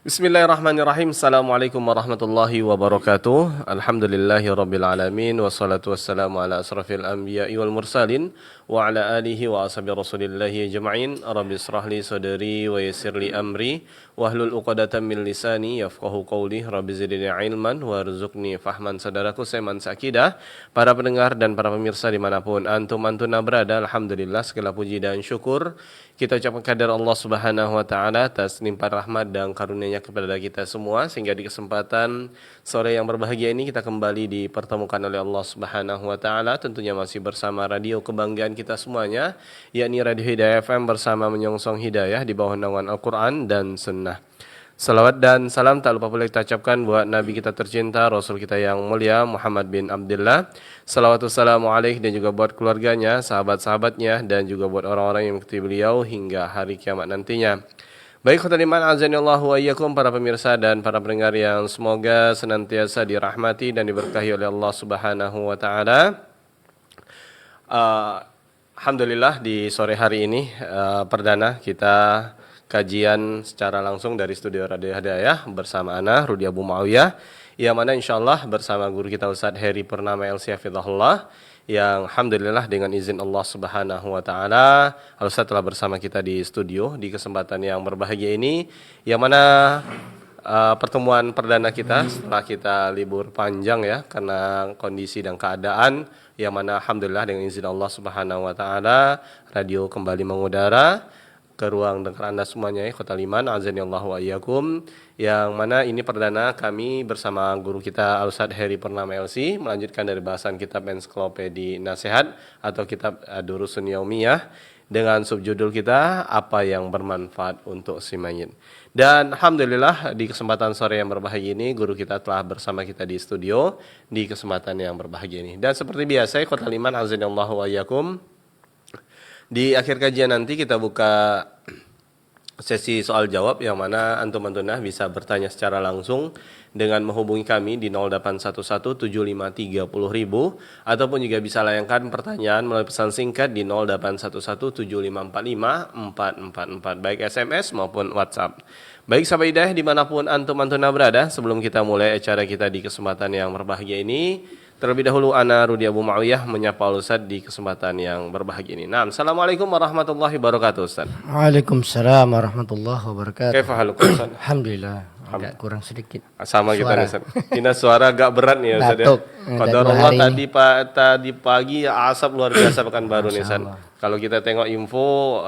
Bismillahirrahmanirrahim. Assalamualaikum warahmatullahi wabarakatuh. Alhamdulillahirabbil alamin wassalatu wassalamu ala asrafil anbiya'i wal mursalin wa ala alihi wa ashabi rasulillahi ajma'in. Rabbi israh li sadri wa yassir li amri wahlul 'uqdatam min lisani yafqahu qawli. Rabbi zidni ilman warzuqni fahman. Saudaraku seiman seakidah, para pendengar dan para pemirsa dimanapun antum berada, alhamdulillah segala puji dan syukur kita ucapkan kepada Allah Subhanahu wa taala atas limpahan rahmat dan karunia-Nya kepada kita semua, sehingga di kesempatan sore yang berbahagia ini kita kembali dipertemukan oleh Allah Subhanahu wa taala, tentunya masih bersama radio kebanggaan kita semuanya, yakni Radio Hidayah FM bersama menyongsong hidayah di bawah naungan Al-Qur'an dan Sunnah. Salawat dan salam tak lupa pula kita ucapkan buat Nabi kita tercinta, Rasul kita yang mulia Muhammad bin Abdullah. Salawat wassalamu alaihi, dan juga buat keluarganya, sahabat-sahabatnya, dan juga buat orang-orang yang mengikuti beliau hingga hari kiamat nantinya. Baik khotul iman azanillahu wa iyyakum, para pemirsa dan para pendengar yang semoga senantiasa dirahmati dan diberkahi oleh Allah Subhanahu wa taala. Alhamdulillah di sore hari ini perdana kita kajian secara langsung dari studio Radio Hidayah bersama ana Rudi Abu Muawiyah, yang mana insyaallah bersama guru kita Ustaz Heri Purnama LC Hafizahullah, yang alhamdulillah dengan izin Allah Subhanahu wa taala Ustaz telah bersama kita di studio di kesempatan yang berbahagia ini, yang mana pertemuan perdana kita setelah kita libur panjang ya karena kondisi dan keadaan, yang mana alhamdulillah dengan izin Allah Subhanahu wa taala radio kembali mengudara ke ruang dengar Anda semuanya, ikhwatal iman azanillahu wa iyyakum, yang mana ini perdana kami bersama guru kita Al-Ustaz Heri Purnama LC melanjutkan dari bahasan kitab Ensiklopedi Nasihat atau kitab Durusun Yaumiyah dengan subjudul kita apa yang bermanfaat untuk si mayit. Dan alhamdulillah di kesempatan sore yang berbahagia ini guru kita telah bersama kita di studio di kesempatan yang berbahagia ini. Dan seperti biasa ikhwatal iman azanillahu wa iyyakum, di akhir kajian nanti kita buka sesi soal jawab, yang mana antum-antunah bisa bertanya secara langsung dengan menghubungi kami di 08117530.000 ataupun juga bisa layangkan pertanyaan melalui pesan singkat di 081175454444 baik SMS maupun WhatsApp. Baik sahabat hidayah dimanapun antum-antunah berada, sebelum kita mulai acara kita di kesempatan yang berbahagia ini, terlebih dahulu ana Rudi Abu Muawiyah menyapa Ustaz di kesempatan yang berbahagia ini. Nah, assalamualaikum warahmatullahi wabarakatuh Ustaz. Waalaikumsalam warahmatullahi wabarakatuh. Kaifa halukum Ustaz? Alhamdulillah. Agak kurang sedikit. Sama kita nih Ustaz. Ini suara agak berat nih Ustaz ya. Qadarullah tadi pagi asap luar biasa Pekanbaru nih Ustaz. Kalau kita tengok info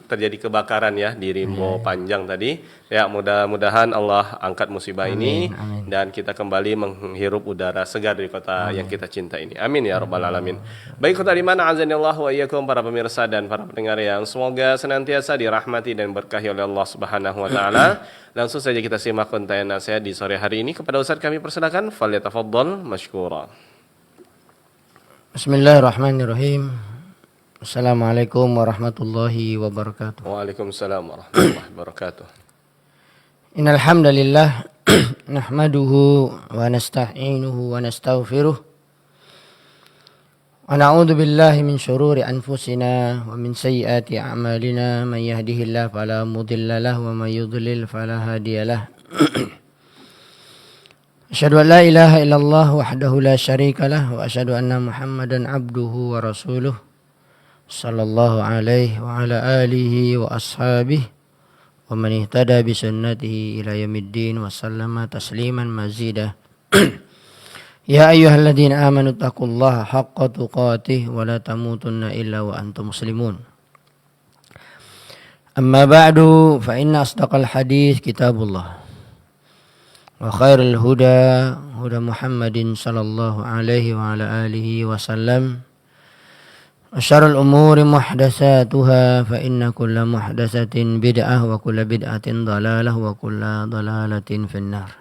terjadi kebakaran ya di Rimbo Panjang tadi. Ya, mudah-mudahan Allah angkat musibah ini dan kita kembali menghirup udara segar di kota yang kita cinta ini. Amin ya rabbal alamin. Baik khotul iman azanillahu wa iyyakum, para pemirsa dan para pendengar yang semoga senantiasa dirahmati dan berkahi oleh Allah Subhanahu wa taala. Langsung saja kita simak untayan nasihat di sore hari ini. Kepada Ustaz kami persilakan, falyatafaddal mashkura. Bismillahirrahmanirrahim. Assalamualaikum warahmatullahi wabarakatuh. Waalaikumsalam warahmatullahi wabarakatuh. Innal hamdalillah nahmaduhu wa nasta'inuhu wa nastaghfiruh wa na'udzu billahi min syururi anfusina wa min sayyiati a'malina, may yahdihillahu fala mudilla lahu wa may yudlil fala hadiyalah. Asyhadu an la ilaha illallah wahdahu la syarika lah wa asyhadu anna Muhammadan abduhu wa rasuluh sallallahu alaihi wa ala alihi wa ashabihi wa man ihtada bi sunnatihi ila yaumiddin wa sallama tasliman mazidah. Ya ayyuhalladzina amanu taqullaha haqqa tuqatih wa la tamutunna illa wa antum muslimun. Amma ba'du, fa inna asdaqal hadits kitabullah wa khairul huda huda Muhammadin sallallahu alaihi wa ala alihi wa sallam. Syarrul umuri muhdatsatuha fa inna kulla muhdatsatin bid'ah wa kulla bid'atin dhalalah wa kulla dhalalatin finnar.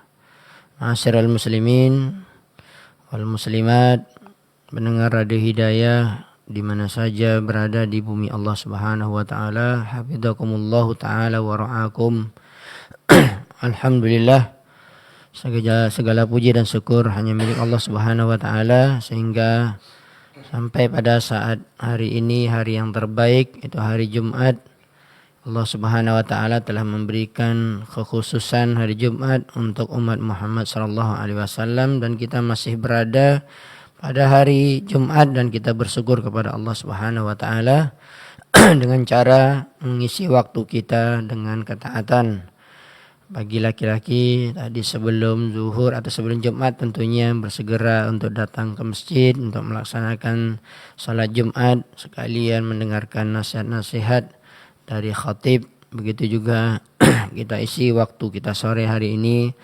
Ma'asyiral muslimin wal muslimat, pendengar Radio Hidayah di mana saja berada di bumi Allah Subhanahu wa taala, hafizakumullah taala wa ra'akum. Alhamdulillah, segala puji dan syukur hanya milik Allah Subhanahu wa taala, sehingga sampai pada saat hari ini, hari yang terbaik, itu hari Jumat Allah Subhanahu wa taala telah memberikan kekhususan hari Jumat untuk umat Muhammad sallallahu alaihi wasallam dan kita masih berada pada hari Jumat dan kita bersyukur kepada Allah Subhanahu wa taala dengan cara mengisi waktu kita dengan ketaatan. Bagi laki-laki tadi sebelum zuhur atau sebelum Jumat tentunya bersegera untuk datang ke masjid untuk melaksanakan salat Jumat sekalian mendengarkan nasihat-nasihat dari khatib. Begitu juga kita isi waktu kita sore hari ini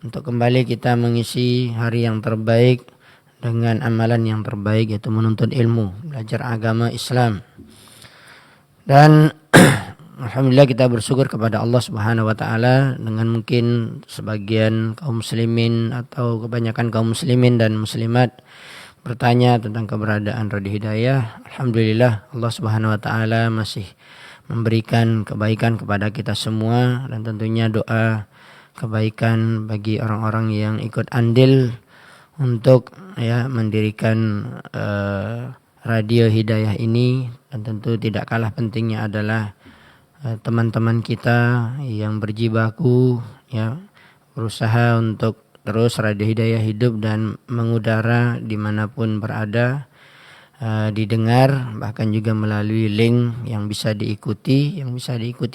untuk kembali kita mengisi hari yang terbaik dengan amalan yang terbaik, yaitu menuntut ilmu, belajar agama Islam. Dan alhamdulillah kita bersyukur kepada Allah Subhanahu wa taala dengan mungkin sebagian kaum muslimin atau kebanyakan kaum muslimin dan muslimat bertanya tentang keberadaan Radio Hidayah. Alhamdulillah Allah Subhanahu wa taala masih memberikan kebaikan kepada kita semua dan tentunya doa kebaikan bagi orang-orang yang ikut andil untuk mendirikan Radio Hidayah ini. Dan tentu tidak kalah pentingnya adalah teman-teman kita yang berjibaku berusaha untuk terus Radio Hidayah hidup dan mengudara dimanapun berada, didengar, bahkan juga melalui link yang bisa diikuti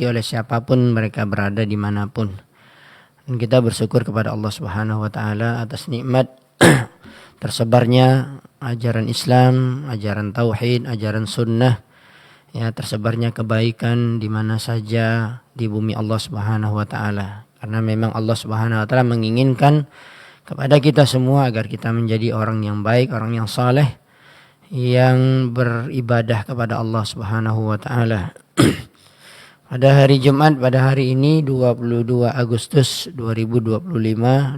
oleh siapapun mereka berada dimanapun. Dan kita bersyukur kepada Allah Subhanahu wa taala atas nikmat tersebarnya ajaran Islam, ajaran tauhid, ajaran sunnah, tersebarnya kebaikan di mana saja di bumi Allah Subhanahu wa taala. Karena memang Allah Subhanahu wa taala menginginkan kepada kita semua agar kita menjadi orang yang baik, orang yang saleh, yang beribadah kepada Allah Subhanahu wa taala. Pada hari Jumat pada hari ini 22 Agustus 2025, 28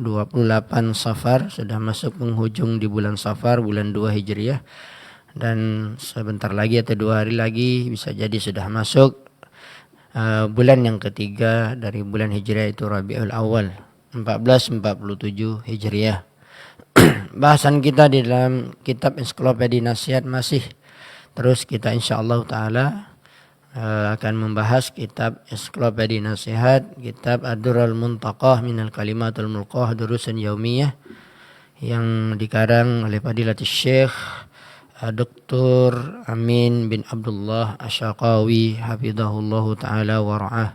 Safar, sudah masuk penghujung di bulan Safar, bulan 2 Hijriah. Dan sebentar lagi atau 2 hari lagi bisa jadi sudah masuk bulan yang ketiga dari bulan Hijriah, itu Rabiul Awal 1447 Hijriah. Bahasan kita di dalam kitab Ensiklopedia Nasihat masih terus kita insyaallah taala akan membahas kitab Ensiklopedia Nasihat, kitab Ad-Durrul Muntaqah minal Kalimatul Mulqah Durusun Yaumiyah yang dikarang oleh Fadilatul Syekh Dr. Amin bin Abdullah Asyaqawi hafizahullahu taala wa ra'ah.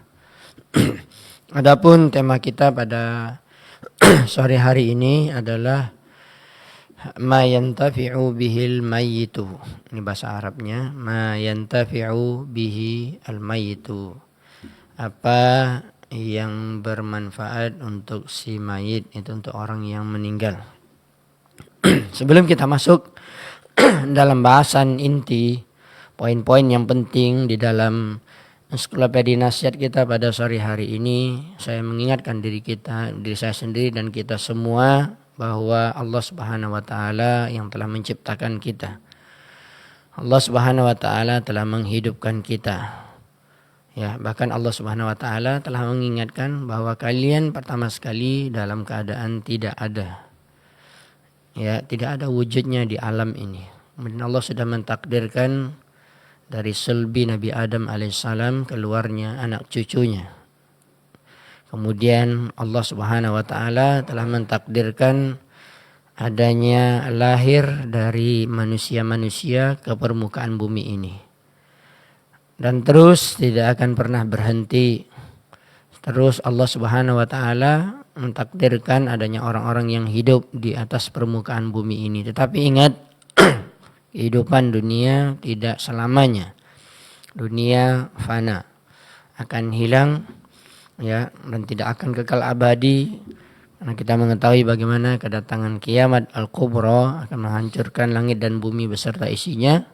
Adapun tema kita pada sore hari ini adalah ma yantafi'u bihil mayyitu. Ini bahasa Arabnya, ma yantafi'u bihi al mayyitu. Apa yang bermanfaat untuk si mayit, itu untuk orang yang meninggal. Sebelum kita masuk dalam bahasan inti, poin-poin yang penting di dalam Ensiklopedia Nasihat kita pada sore hari ini, saya mengingatkan diri saya sendiri dan kita semua bahwa Allah Subhanahu wa taala yang telah menciptakan kita. Allah Subhanahu wa taala telah menghidupkan kita. Bahkan Allah Subhanahu wa taala telah mengingatkan bahwa kalian pertama sekali dalam keadaan tidak ada. Tidak ada wujudnya di alam ini. Kemudian Allah sudah mentakdirkan dari sulbi Nabi Adam alaihissalam keluarnya anak cucunya. Kemudian Allah Subhanahu wa taala telah mentakdirkan adanya lahir dari manusia-manusia ke permukaan bumi ini. Dan terus tidak akan pernah berhenti. Terus Allah Subhanahu wa taala mentakdirkan adanya orang-orang yang hidup di atas permukaan bumi ini. Tetapi ingat, kehidupan dunia tidak selamanya. Dunia fana, akan hilang dan tidak akan kekal abadi. Karena kita mengetahui bagaimana kedatangan kiamat al-kubra akan menghancurkan langit dan bumi beserta isinya,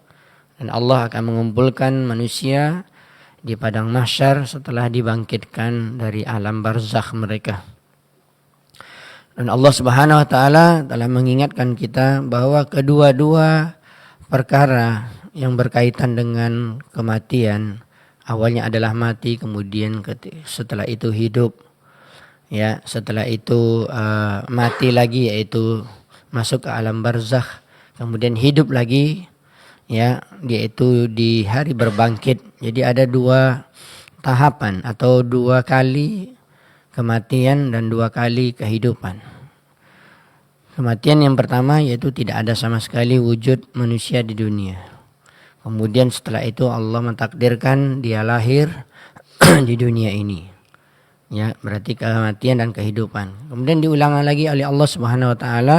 dan Allah akan mengumpulkan manusia di padang mahsyar setelah dibangkitkan dari alam barzakh mereka. Dan Allah Subhanahu wa taala telah mengingatkan kita bahwa kedua-dua perkara yang berkaitan dengan kematian, awalnya adalah mati, kemudian setelah itu hidup. Setelah itu mati lagi, yaitu masuk ke alam barzakh, kemudian hidup lagi, yaitu di hari berbangkit. Jadi ada dua tahapan atau 2 kali kematian dan 2 kali kehidupan. Kematian yang pertama yaitu tidak ada sama sekali wujud manusia di dunia. Kemudian setelah itu Allah mentakdirkan dia lahir di dunia ini. Ya, berarti kematian dan kehidupan. Kemudian diulang lagi oleh Allah Subhanahu wa taala,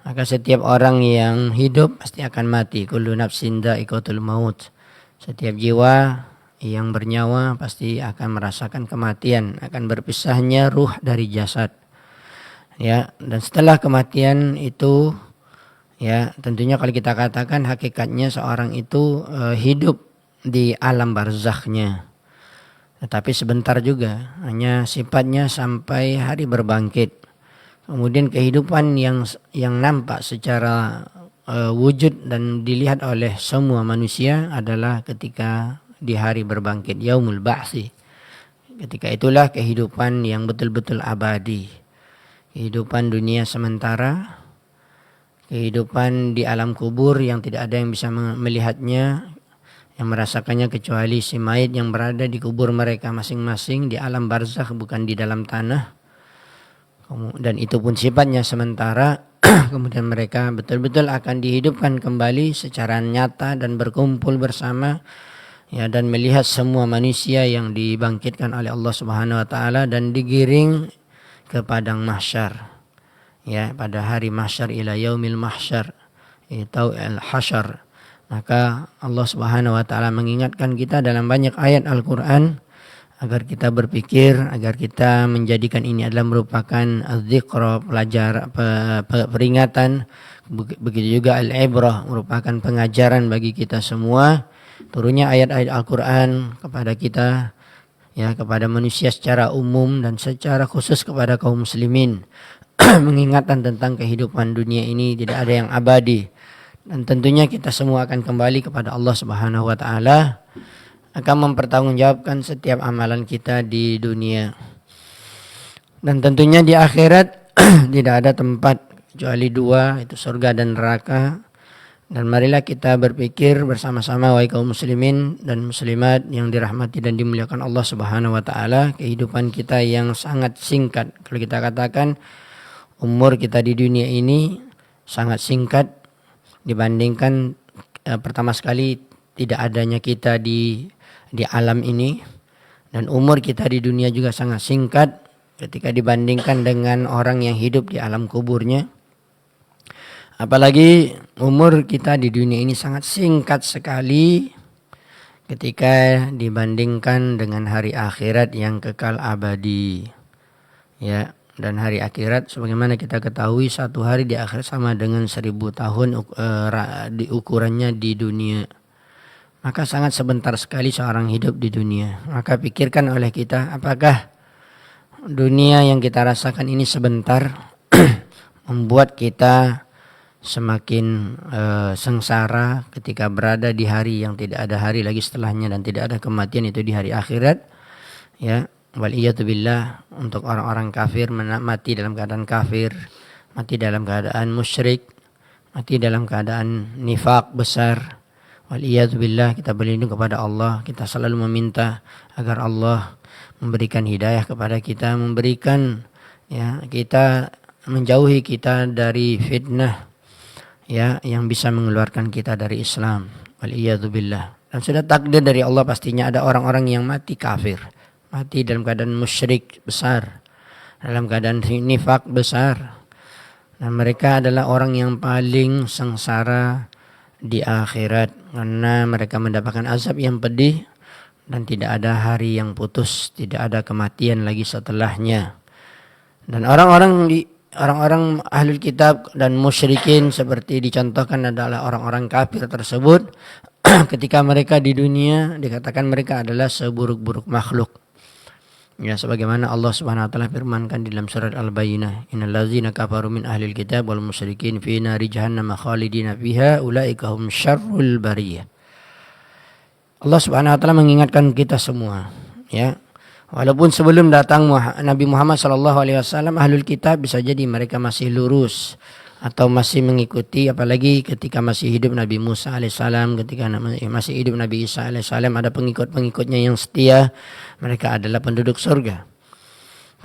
maka setiap orang yang hidup pasti akan mati. Kullu nafsin dha'iqatul maut. Setiap jiwa yang bernyawa pasti akan merasakan kematian, akan berpisahnya ruh dari jasad. Ya, dan setelah kematian itu, ya tentunya kalau kita katakan hakikatnya seorang itu hidup di alam barzakhnya, tetapi sebentar juga, hanya sifatnya sampai hari berbangkit. Kemudian kehidupan yang nampak secara wujud dan dilihat oleh semua manusia adalah ketika di hari berbangkit, yaumul ba'si. Ketika itulah kehidupan yang betul-betul abadi. Kehidupan dunia sementara, kehidupan di alam kubur yang tidak ada yang bisa melihatnya, yang merasakannya kecuali si mayit yang berada di kubur mereka masing-masing di alam barzakh, bukan di dalam tanah. Dan itu pun sifatnya sementara. Kemudian mereka betul-betul akan dihidupkan kembali secara nyata dan berkumpul bersama, ya, dan melihat semua manusia yang dibangkitkan oleh Allah Subhanahu wa taala dan digiring ke padang mahsyar, ya, pada hari mahsyar, ila yaumil mahsyar, itu al-hasyar. Maka Allah Subhanahu wa taala mengingatkan kita dalam banyak ayat Al-Qur'an agar kita berpikir, agar kita menjadikan ini adalah merupakan az-zikra, peringatan. Begitu juga al-ibrah, merupakan pengajaran bagi kita semua. Turunnya ayat-ayat Al-Qur'an kepada kita, ya, kepada manusia secara umum dan secara khusus kepada kaum muslimin, mengingatkan tentang kehidupan dunia ini tidak ada yang abadi, dan tentunya kita semua akan kembali kepada Allah Subhanahu wa taala, akan mempertanggungjawabkan setiap amalan kita di dunia. Dan tentunya di akhirat tidak ada tempat kecuali 2, itu surga dan neraka. Dan marilah kita berpikir bersama-sama, wahai kaum muslimin dan muslimat yang dirahmati dan dimuliakan Allah Subhanahu wa taala, kehidupan kita yang sangat singkat. Kalau kita katakan umur kita di dunia ini sangat singkat dibandingkan pertama sekali tidak adanya kita di alam ini, dan umur kita di dunia juga sangat singkat ketika dibandingkan dengan orang yang hidup di alam kuburnya. Apalagi umur kita di dunia ini sangat singkat sekali ketika dibandingkan dengan hari akhirat yang kekal abadi. Ya, dan hari akhirat sebagaimana kita ketahui, 1 hari di akhirat sama dengan 1000 tahun di ukurannya di dunia. Maka sangat sebentar sekali seorang hidup di dunia. Maka pikirkan oleh kita, apakah dunia yang kita rasakan ini sebentar membuat kita semakin sengsara ketika berada di hari yang tidak ada hari lagi setelahnya dan tidak ada kematian, itu di hari akhirat. Ya, waliyatubillah, untuk orang-orang kafir mati dalam keadaan kafir, mati dalam keadaan musyrik, mati dalam keadaan nifaq besar. Waliyatubillah, kita berlindung kepada Allah. Kita selalu meminta agar Allah memberikan hidayah kepada kita, memberikan, ya, kita menjauhi kita dari fitnah, ya, yang bisa mengeluarkan kita dari Islam. Waliyatubillah. Dan sudah takdir dari Allah pastinya ada orang-orang yang mati kafir, mati dalam keadaan musyrik besar, dalam keadaan nifak besar, dan mereka adalah orang yang paling sengsara di akhirat karena mereka mendapatkan azab yang pedih dan tidak ada hari yang putus, tidak ada kematian lagi setelahnya. Dan orang-orang ahlul kitab dan musyrikin seperti dicontohkan adalah orang-orang kafir tersebut ketika mereka di dunia dikatakan mereka adalah seburuk-buruk makhluk. Ya, sebagaimana Allah Subhanahu wa taala firmankan di dalam surat Al-Bayyinah, innal ladzina kafaru min ahlil kitab wal musyrikin fi nari jahannam khalidina fiha ulaika hum syarrul bariyah. Allah Subhanahu wa taala mengingatkan kita semua, ya. Walaupun sebelum datang Nabi Muhammad sallallahu alaihi wasallam ahlul kitab bisa jadi mereka masih lurus, atau masih mengikuti, apalagi ketika masih hidup Nabi Musa alaihissalam, ketika masih hidup Nabi Isa alaihissalam, ada pengikut-pengikutnya yang setia, mereka adalah penduduk surga.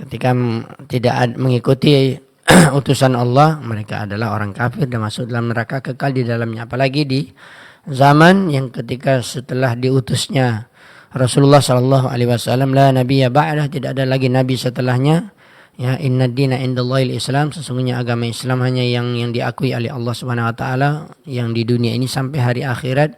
Ketika tidak mengikuti utusan Allah, mereka adalah orang kafir dan masuk dalam neraka kekal di dalamnya. Apalagi di zaman yang ketika setelah diutusnya Rasulullah sallallahu alaihi wasallam, la nabiyya ba'dah, tidak ada lagi nabi setelahnya. Ya, inna dina indallahil Islam, sesungguhnya agama Islam hanya yang diakui oleh Allah Subhanahu wa taala yang di dunia ini sampai hari akhirat.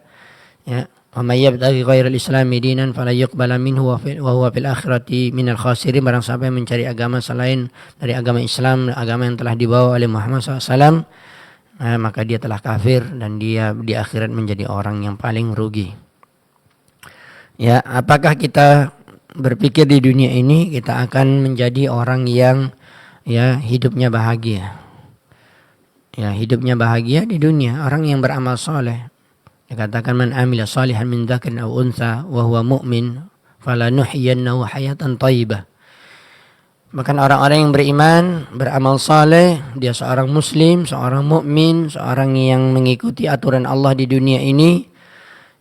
Ya, wa may yabtaghi ghairal islami dinan fala yuqbala minhu wa huwa fil akhirati minal khasirin. Barang siapa yang mencari agama selain dari agama Islam, agama yang telah dibawa oleh Muhammad SAW, maka dia telah kafir dan dia di akhirat menjadi orang yang paling rugi. Ya, apakah kita berpikir di dunia ini kita akan menjadi orang yang ya hidupnya bahagia? Ya, hidupnya bahagia di dunia, orang yang beramal soleh. Dikatakan man amila salihan min dzakarin aw untha wa huwa mu'min falanuhyiyannahu hayatan thayyibah. Bahkan orang-orang yang beriman, beramal saleh, dia seorang muslim, seorang mukmin, seorang yang mengikuti aturan Allah di dunia ini,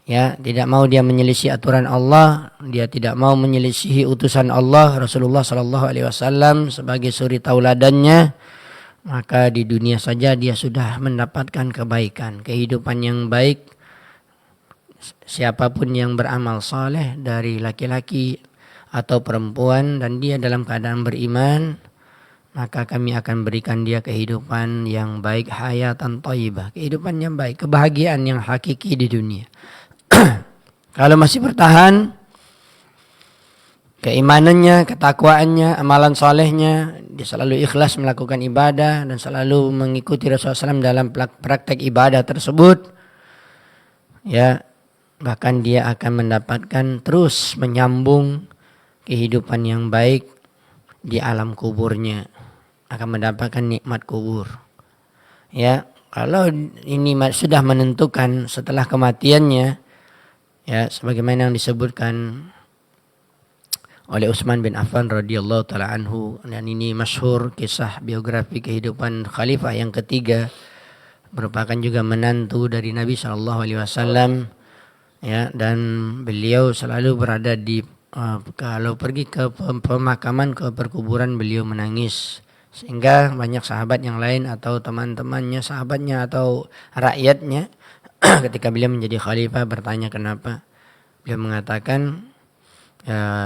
ya, tidak mau dia menyelisih aturan Allah, dia tidak mau menyelisihi utusan Allah, Rasulullah sallallahu alaihi wasallam sebagai suri tauladannya, maka di dunia saja dia sudah mendapatkan kebaikan, kehidupan yang baik. Siapapun yang beramal saleh dari laki-laki atau perempuan dan dia dalam keadaan beriman, maka kami akan berikan dia kehidupan yang baik, hayatan thayyibah, kehidupan yang baik, kebahagiaan yang hakiki di dunia. Kalau masih bertahan keimanannya, ketakwaannya, amalan solehnya, dia selalu ikhlas melakukan ibadah dan selalu mengikuti Rasulullah SAW dalam praktek ibadah tersebut, ya, bahkan dia akan mendapatkan terus menyambung kehidupan yang baik di alam kuburnya, akan mendapatkan nikmat kubur. Ya, kalau ini sudah menentukan setelah kematiannya, ya, sebagaimana yang disebutkan oleh Utsman bin Affan radhiyallahu taala anhu, dan ini masyhur kisah biografi kehidupan khalifah yang ketiga, merupakan juga menantu dari Nabi sallallahu alaihi wasallam, ya, dan beliau selalu berada di kalau pergi ke pemakaman, ke perkuburan, beliau menangis, sehingga banyak sahabat yang lain atau teman-temannya, sahabatnya atau rakyatnya ketika beliau menjadi khalifah bertanya kenapa. Beliau mengatakan,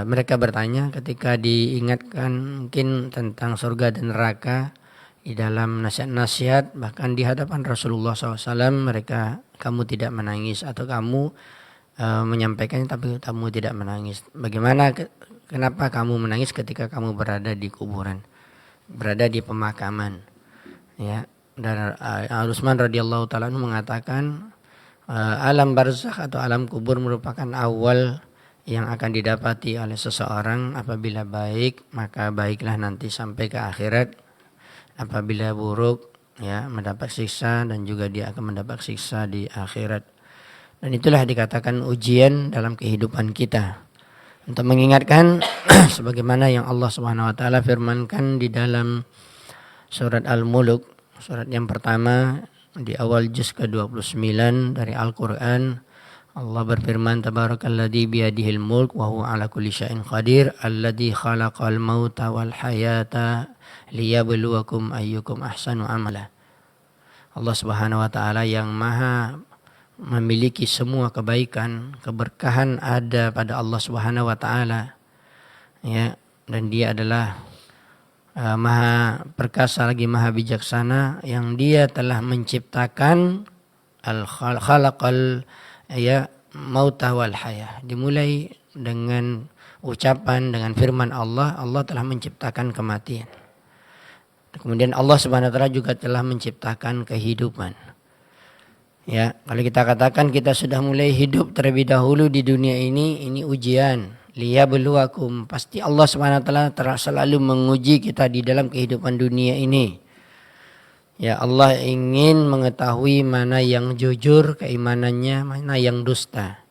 mereka bertanya ketika diingatkan mungkin tentang surga dan neraka di dalam nasihat-nasihat, bahkan di hadapan Rasulullah SAW, mereka, kamu tidak menangis, atau kamu menyampaikannya tapi kamu tidak menangis. Bagaimana, kenapa kamu menangis ketika kamu berada di kuburan, berada di pemakaman? Ya, dan Utsman radhiyallahu taala mengatakan, alam barzakh atau alam kubur merupakan awal yang akan didapati oleh seseorang. Apabila baik, maka baiklah nanti sampai ke akhirat. Apabila buruk, ya, mendapat siksa, dan juga dia akan mendapat siksa di akhirat. Dan itulah dikatakan ujian dalam kehidupan kita, untuk mengingatkan sebagaimana yang Allah Subhanahu wa taala firmankan di dalam surat Al-Mulk, surat yang pertama di awal juz ke-29 dari Al-Qur'an. Allah berfirman, tabarakalladzi biyadihil mulk wa huwa ala kulli syai'in qadir alladzi khalaqal mauta wal hayata liyabluwakum ayyukum ahsanu amala. Allah Subhanahu wa taala yang maha memiliki semua kebaikan, keberkahan ada pada Allah Subhanahu wa taala, ya, dan dia adalah maha perkasa lagi maha bijaksana, yang dia telah menciptakan khalaqal, ya, mauta wal hayah. Dimulai dengan ucapan, dengan firman Allah, Allah telah menciptakan kematian. Kemudian Allah Subhanahu wa taala juga telah menciptakan kehidupan. Ya, kalau kita katakan kita sudah mulai hidup terlebih dahulu di dunia ini ujian. Liyabluwakum, pasti Allah Subhanahu wa taala selalu menguji kita di dalam kehidupan dunia ini. Ya, Allah ingin mengetahui mana yang jujur keimanannya, mana yang dusta.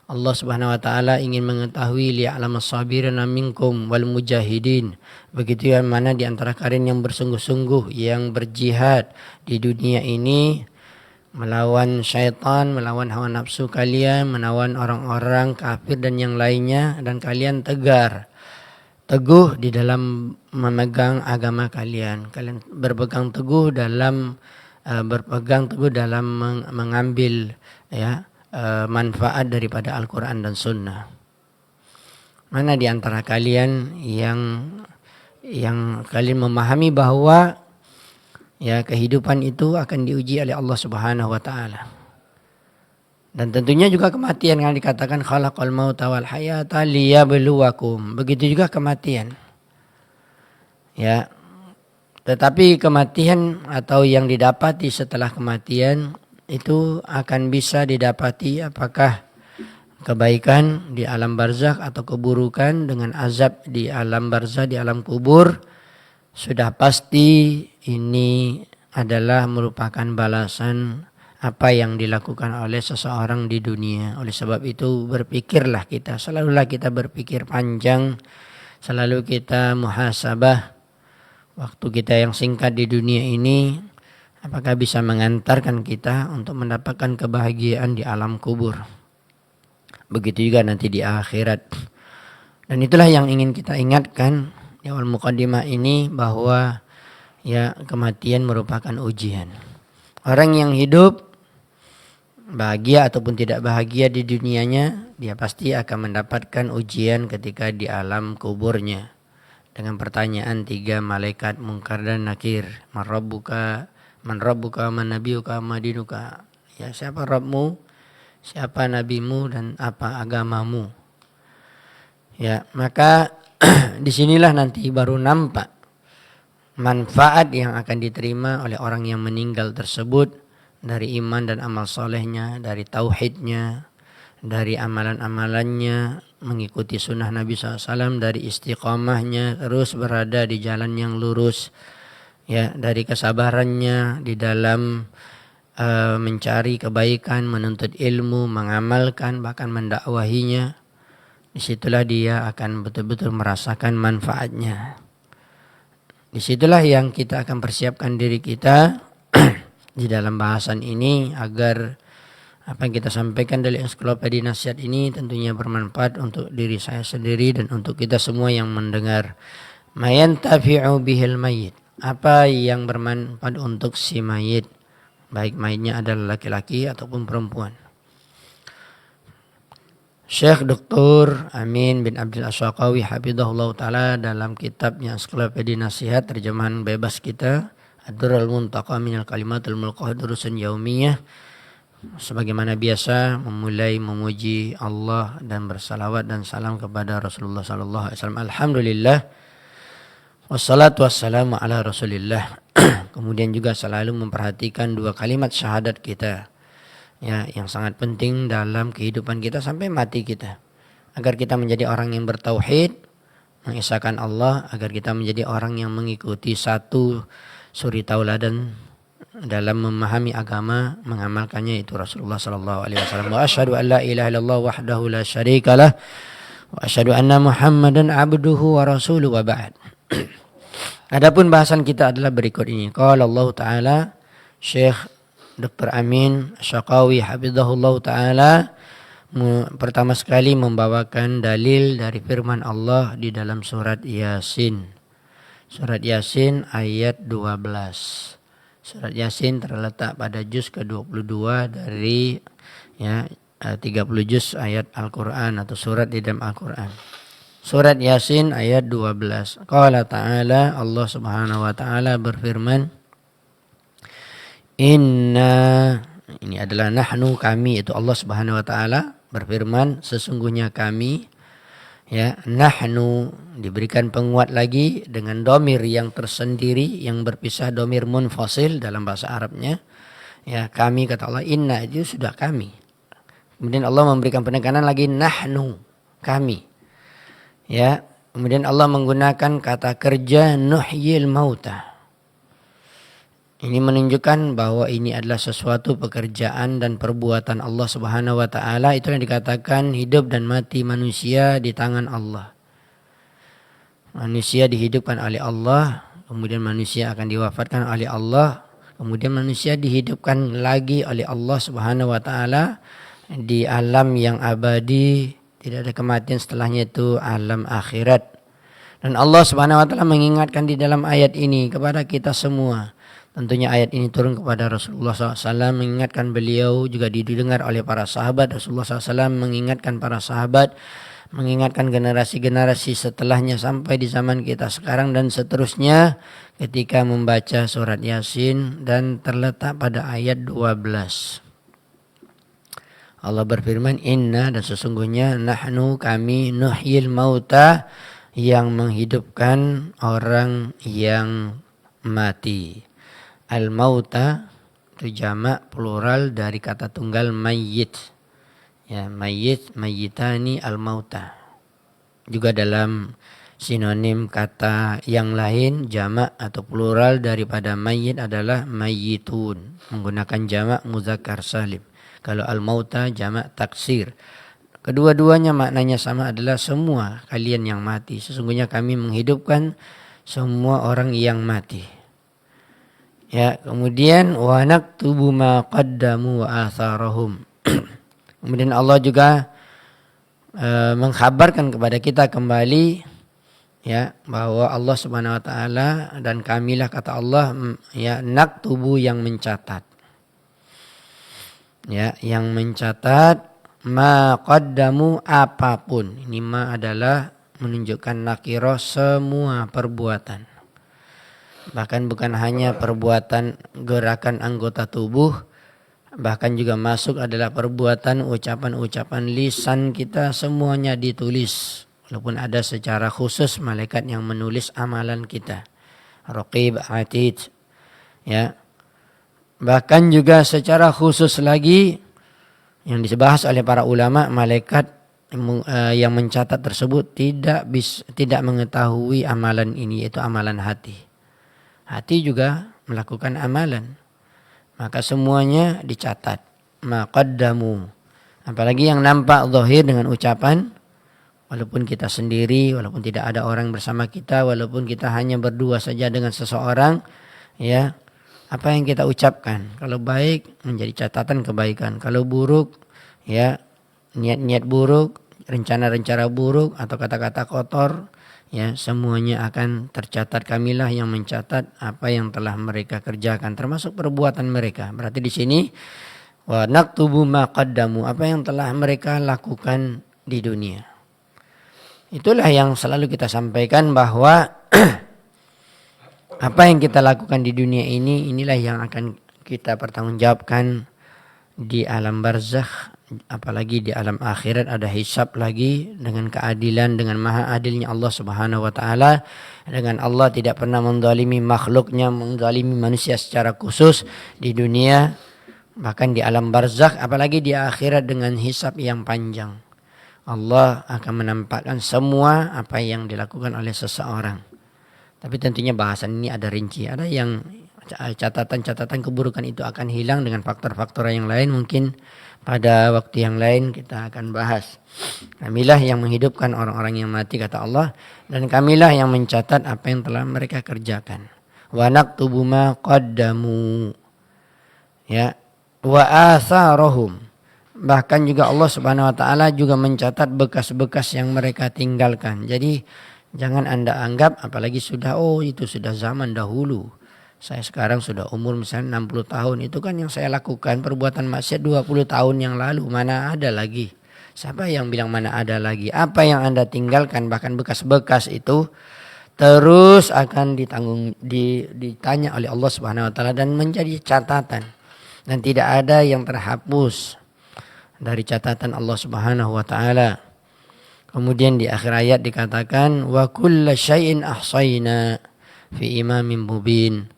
Allah Subhanahu wa taala ingin mengetahui liya'lamas sabirina minkum wal mujahidin. Begitu yang mana di antara kalian yang bersungguh-sungguh yang berjihad di dunia ini melawan syaitan, melawan hawa nafsu kalian, melawan orang-orang kafir dan yang lainnya, dan kalian teguh di dalam memegang agama kalian. Kalian berpegang teguh dalam mengambil manfaat daripada Al-Quran dan Sunnah. Mana di antara kalian yang kalian memahami bahwa kehidupan itu akan diuji oleh Allah Subhanahu wa taala. Dan tentunya juga kematian yang dikatakan khalaqal mauta wal hayata liyabluwakum. Begitu juga kematian. Ya. Tetapi kematian atau yang didapati setelah kematian itu akan bisa didapati apakah kebaikan di alam barzakh atau keburukan dengan azab di alam barzakh, di alam kubur. Sudah pasti ini adalah merupakan balasan apa yang dilakukan oleh seseorang di dunia. Oleh sebab itu berpikirlah kita, selalulah kita berpikir panjang, selalu kita muhasabah waktu kita yang singkat di dunia ini, apakah bisa mengantarkan kita untuk mendapatkan kebahagiaan di alam kubur. Begitu juga nanti di akhirat. Dan itulah yang ingin kita ingatkan di awal muqaddimah ini, bahwa kematian merupakan ujian. Orang yang hidup bahagia ataupun tidak bahagia di dunianya, dia pasti akan mendapatkan ujian ketika di alam kuburnya. Dengan pertanyaan 3 malaikat Munkar dan Nakir. Man rabbuka, man nabiyuka, ma dinuka. Ya, siapa Rabbmu, siapa nabimu, dan apa agamamu. Ya, maka disinilah nanti baru nampak manfaat yang akan diterima oleh orang yang meninggal tersebut dari iman dan amal solehnya, dari tauhidnya, dari amalan-amalannya, mengikuti sunnah Nabi SAW, dari istiqamahnya, terus berada di jalan yang lurus, dari kesabarannya di dalam mencari kebaikan, menuntut ilmu, mengamalkan, bahkan mendakwahinya. Disitulah dia akan betul-betul merasakan manfaatnya. Disitulah yang kita akan persiapkan diri kita di dalam bahasan ini, agar apa yang kita sampaikan dari ensiklopedia nasihat ini tentunya bermanfaat untuk diri saya sendiri dan untuk kita semua yang mendengar. Mayantafi'u bihil mayyit. Apa yang bermanfaat untuk si mayit, baik mayitnya adalah laki-laki ataupun perempuan. Syekh Dr. Amin bin Abdul Asyaqawi hafizahullah ta'ala dalam kitabnya Ensiklopedia Nasihat terjemahan bebas kita, Ad-Durrul Muntaqa minal Kalimatul Mulqah Durusun Yaumiyah, sebagaimana biasa memulai memuji Allah dan bersalawat dan salam kepada Rasulullah sallallahu alaihi wasallam. Alhamdulillah wassalatu wassalamu ala Rasulillah. Kemudian juga selalu memperhatikan 2 kalimat syahadat kita, yang sangat penting dalam kehidupan kita sampai mati kita, agar kita menjadi orang yang bertauhid, mengesahkan Allah, agar kita menjadi orang yang mengikuti satu suri tauladan dalam memahami agama, mengamalkannya, itu Rasulullah sallallahu alaihi wasallam. Wa asyhadu an la ilaha illallah wahdahu la syarikalah wa asyhadu anna Muhammadan abduhu wa rasuluhu, wa ba'd. Adapun bahasan kita adalah berikut ini. Qala Allah Ta'ala, Syekh Dr. Amin Asyaqawi hafizahullah ta'ala pertama sekali membawakan dalil dari firman Allah di dalam surat Yasin. Surat Yasin ayat 12. Surat Yasin terletak pada juz ke-22 dari 30 juz ayat Al-Quran atau surat di dalam Al-Quran. Surat Yasin ayat 12. Qala ta'ala, Allah Subhanahu wa ta'ala berfirman, Inna, ini adalah nahnu, kami, itu Allah Subhanahu wa ta'ala berfirman, sesungguhnya kami, nahnu diberikan penguat lagi dengan domir yang tersendiri yang berpisah, domir munfasil dalam bahasa Arabnya. Kami, kata Allah, inna itu sudah kami. Kemudian Allah memberikan penekanan lagi, nahnu, kami. Kemudian Allah menggunakan kata kerja nuhyil mauta. Ini menunjukkan bahwa ini adalah sesuatu pekerjaan dan perbuatan Allah Subhanahu wa taala. Itu yang dikatakan hidup dan mati manusia di tangan Allah. Manusia dihidupkan oleh Allah, kemudian manusia akan diwafatkan oleh Allah, kemudian manusia dihidupkan lagi oleh Allah Subhanahu wa taala di alam yang abadi, tidak ada kematian setelahnya, itu alam akhirat. Dan Allah Subhanahu wa taala mengingatkan di dalam ayat ini kepada kita semua. Tentunya ayat ini turun kepada Rasulullah SAW, mengingatkan beliau, juga didengar oleh para sahabat. Rasulullah SAW mengingatkan para sahabat, mengingatkan generasi-generasi setelahnya sampai di zaman kita sekarang dan seterusnya ketika membaca surat Yasin, dan terletak pada ayat 12. Allah berfirman, inna, dan sesungguhnya, nahnu, kami, nuhyil mauta, yang menghidupkan orang yang mati. Al-mauta itu jamak plural dari kata tunggal mayyit. Ya, mayyit, mayyitani, al-mauta. Juga dalam sinonim kata yang lain, jamak atau plural daripada mayyit adalah mayyitun, menggunakan jamak muzakkar salim. Kalau al-mauta jamak taksir. Kedua-duanya maknanya sama, adalah semua kalian yang mati. Sesungguhnya kami menghidupkan semua orang yang mati. Ya, kemudian wa naktubu ma qaddamu wa atharahum. Kemudian Allah juga mengkhabarkan kepada kita kembali, ya, bahwa Allah Subhanahu wa taala dan kamilah, kata Allah, ya, naktubu, yang mencatat. Ya, yang mencatat ma qaddamu, apapun. Ini ma adalah menunjukkan nakirah, semua perbuatan. Bahkan bukan hanya perbuatan gerakan anggota tubuh, bahkan juga masuk adalah perbuatan, ucapan-ucapan lisan kita, semuanya ditulis. Walaupun ada secara khusus malaikat yang menulis amalan kita, Raqib, Atid. Ya. Bahkan juga secara khusus lagi yang dibahas oleh para ulama, malaikat yang mencatat tersebut tidak mengetahui amalan ini, yaitu amalan hati. Hati juga melakukan amalan, maka semuanya dicatat. Maqaddamu, apalagi yang nampak zahir dengan ucapan, walaupun kita sendiri, walaupun tidak ada orang bersama kita, walaupun kita hanya berdua saja dengan seseorang, ya, apa yang kita ucapkan, kalau baik menjadi catatan kebaikan, kalau buruk, ya, niat-niat buruk, rencana-rencana buruk, atau kata-kata kotor, ya, semuanya akan tercatat. Kamilah yang mencatat apa yang telah mereka kerjakan, termasuk perbuatan mereka. Berarti di sini wa naktubu ma qaddamu, apa yang telah mereka lakukan di dunia. Itulah yang selalu kita sampaikan, bahwa apa yang kita lakukan di dunia ini, inilah yang akan kita pertanggungjawabkan di alam barzakh. Apalagi di alam akhirat ada hisab lagi, dengan keadilan, dengan maha adilnya Allah Subhanahu wa taala. Dengan Allah tidak pernah menzalimi makhluknya, menzalimi manusia secara khusus di dunia, bahkan di alam barzakh, apalagi di akhirat dengan hisab yang panjang. Allah akan menampakkan semua apa yang dilakukan oleh seseorang. Tapi tentunya bahasan ini ada rinci, ada yang catatan-catatan keburukan itu akan hilang dengan faktor-faktor yang lain, mungkin pada waktu yang lain kita akan bahas. Kamilah yang menghidupkan orang-orang yang mati, kata Allah, dan kamilah yang mencatat apa yang telah mereka kerjakan. Wa naktubu ma qaddamu, ya, wa atharahum. Bahkan juga Allah Subhanahu wa taala juga mencatat bekas-bekas yang mereka tinggalkan. Jadi jangan Anda anggap, apalagi itu sudah zaman dahulu. Saya sekarang sudah umur misalnya 60 tahun. Itu kan yang saya lakukan perbuatan maksiat 20 tahun yang lalu. Mana ada lagi? Siapa yang bilang mana ada lagi? Apa yang Anda tinggalkan, bahkan bekas-bekas itu, terus akan ditanya oleh Allah Subhanahu wa taala dan menjadi catatan. Dan tidak ada yang terhapus dari catatan Allah Subhanahu wa taala. Kemudian di akhir ayat dikatakan wa kulla syai'in ahsayna fi imamin mubin.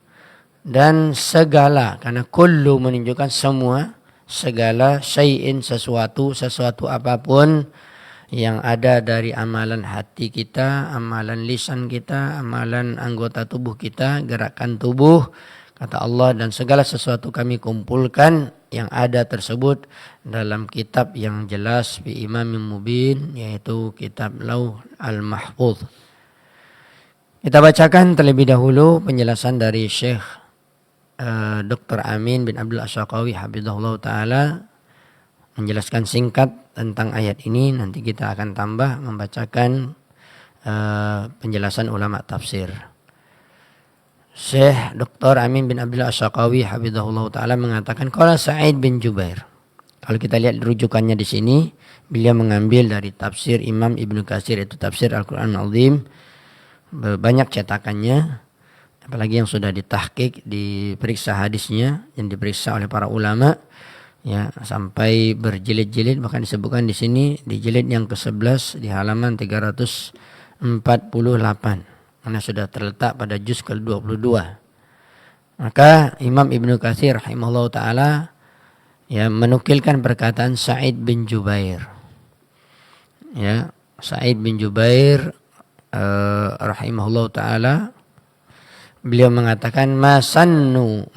Dan segala, karena kullu menunjukkan semua, segala, syai'in sesuatu apapun yang ada dari amalan hati kita, amalan lisan kita, amalan anggota tubuh kita, gerakan tubuh, kata Allah, dan segala sesuatu kami kumpulkan yang ada tersebut dalam kitab yang jelas bi imamin mubin, yaitu kitab Lauh al-Mahfuz. Kita bacakan terlebih dahulu penjelasan dari Syekh Dr. Amin bin Abdul Asyaqawi hafizahullah ta'ala, menjelaskan singkat tentang ayat ini. Nanti kita akan tambah membacakan penjelasan ulama tafsir. Syekh Dr. Amin bin Abdul Asyaqawi hafizahullah ta'ala mengatakan, qala Sa'id bin Jubair. Kalau kita lihat rujukannya di sini, beliau mengambil dari tafsir Imam Ibnu Katsir, itu tafsir Al-Qur'an Al-Azim. Banyak cetakannya, apalagi yang sudah ditahqiq, diperiksa hadisnya, yang diperiksa oleh para ulama, ya, sampai berjilid-jilid. Bahkan disebutkan di sini di jilid yang ke-11 di halaman 348, karena sudah terletak pada juz ke-22. Maka Imam Ibnu Katsir rahimahullah ta'ala ya menukilkan perkataan Sa'id bin Jubair. Ya, Sa'id bin Jubair rahimahullah ta'ala, beliau mengatakan masannu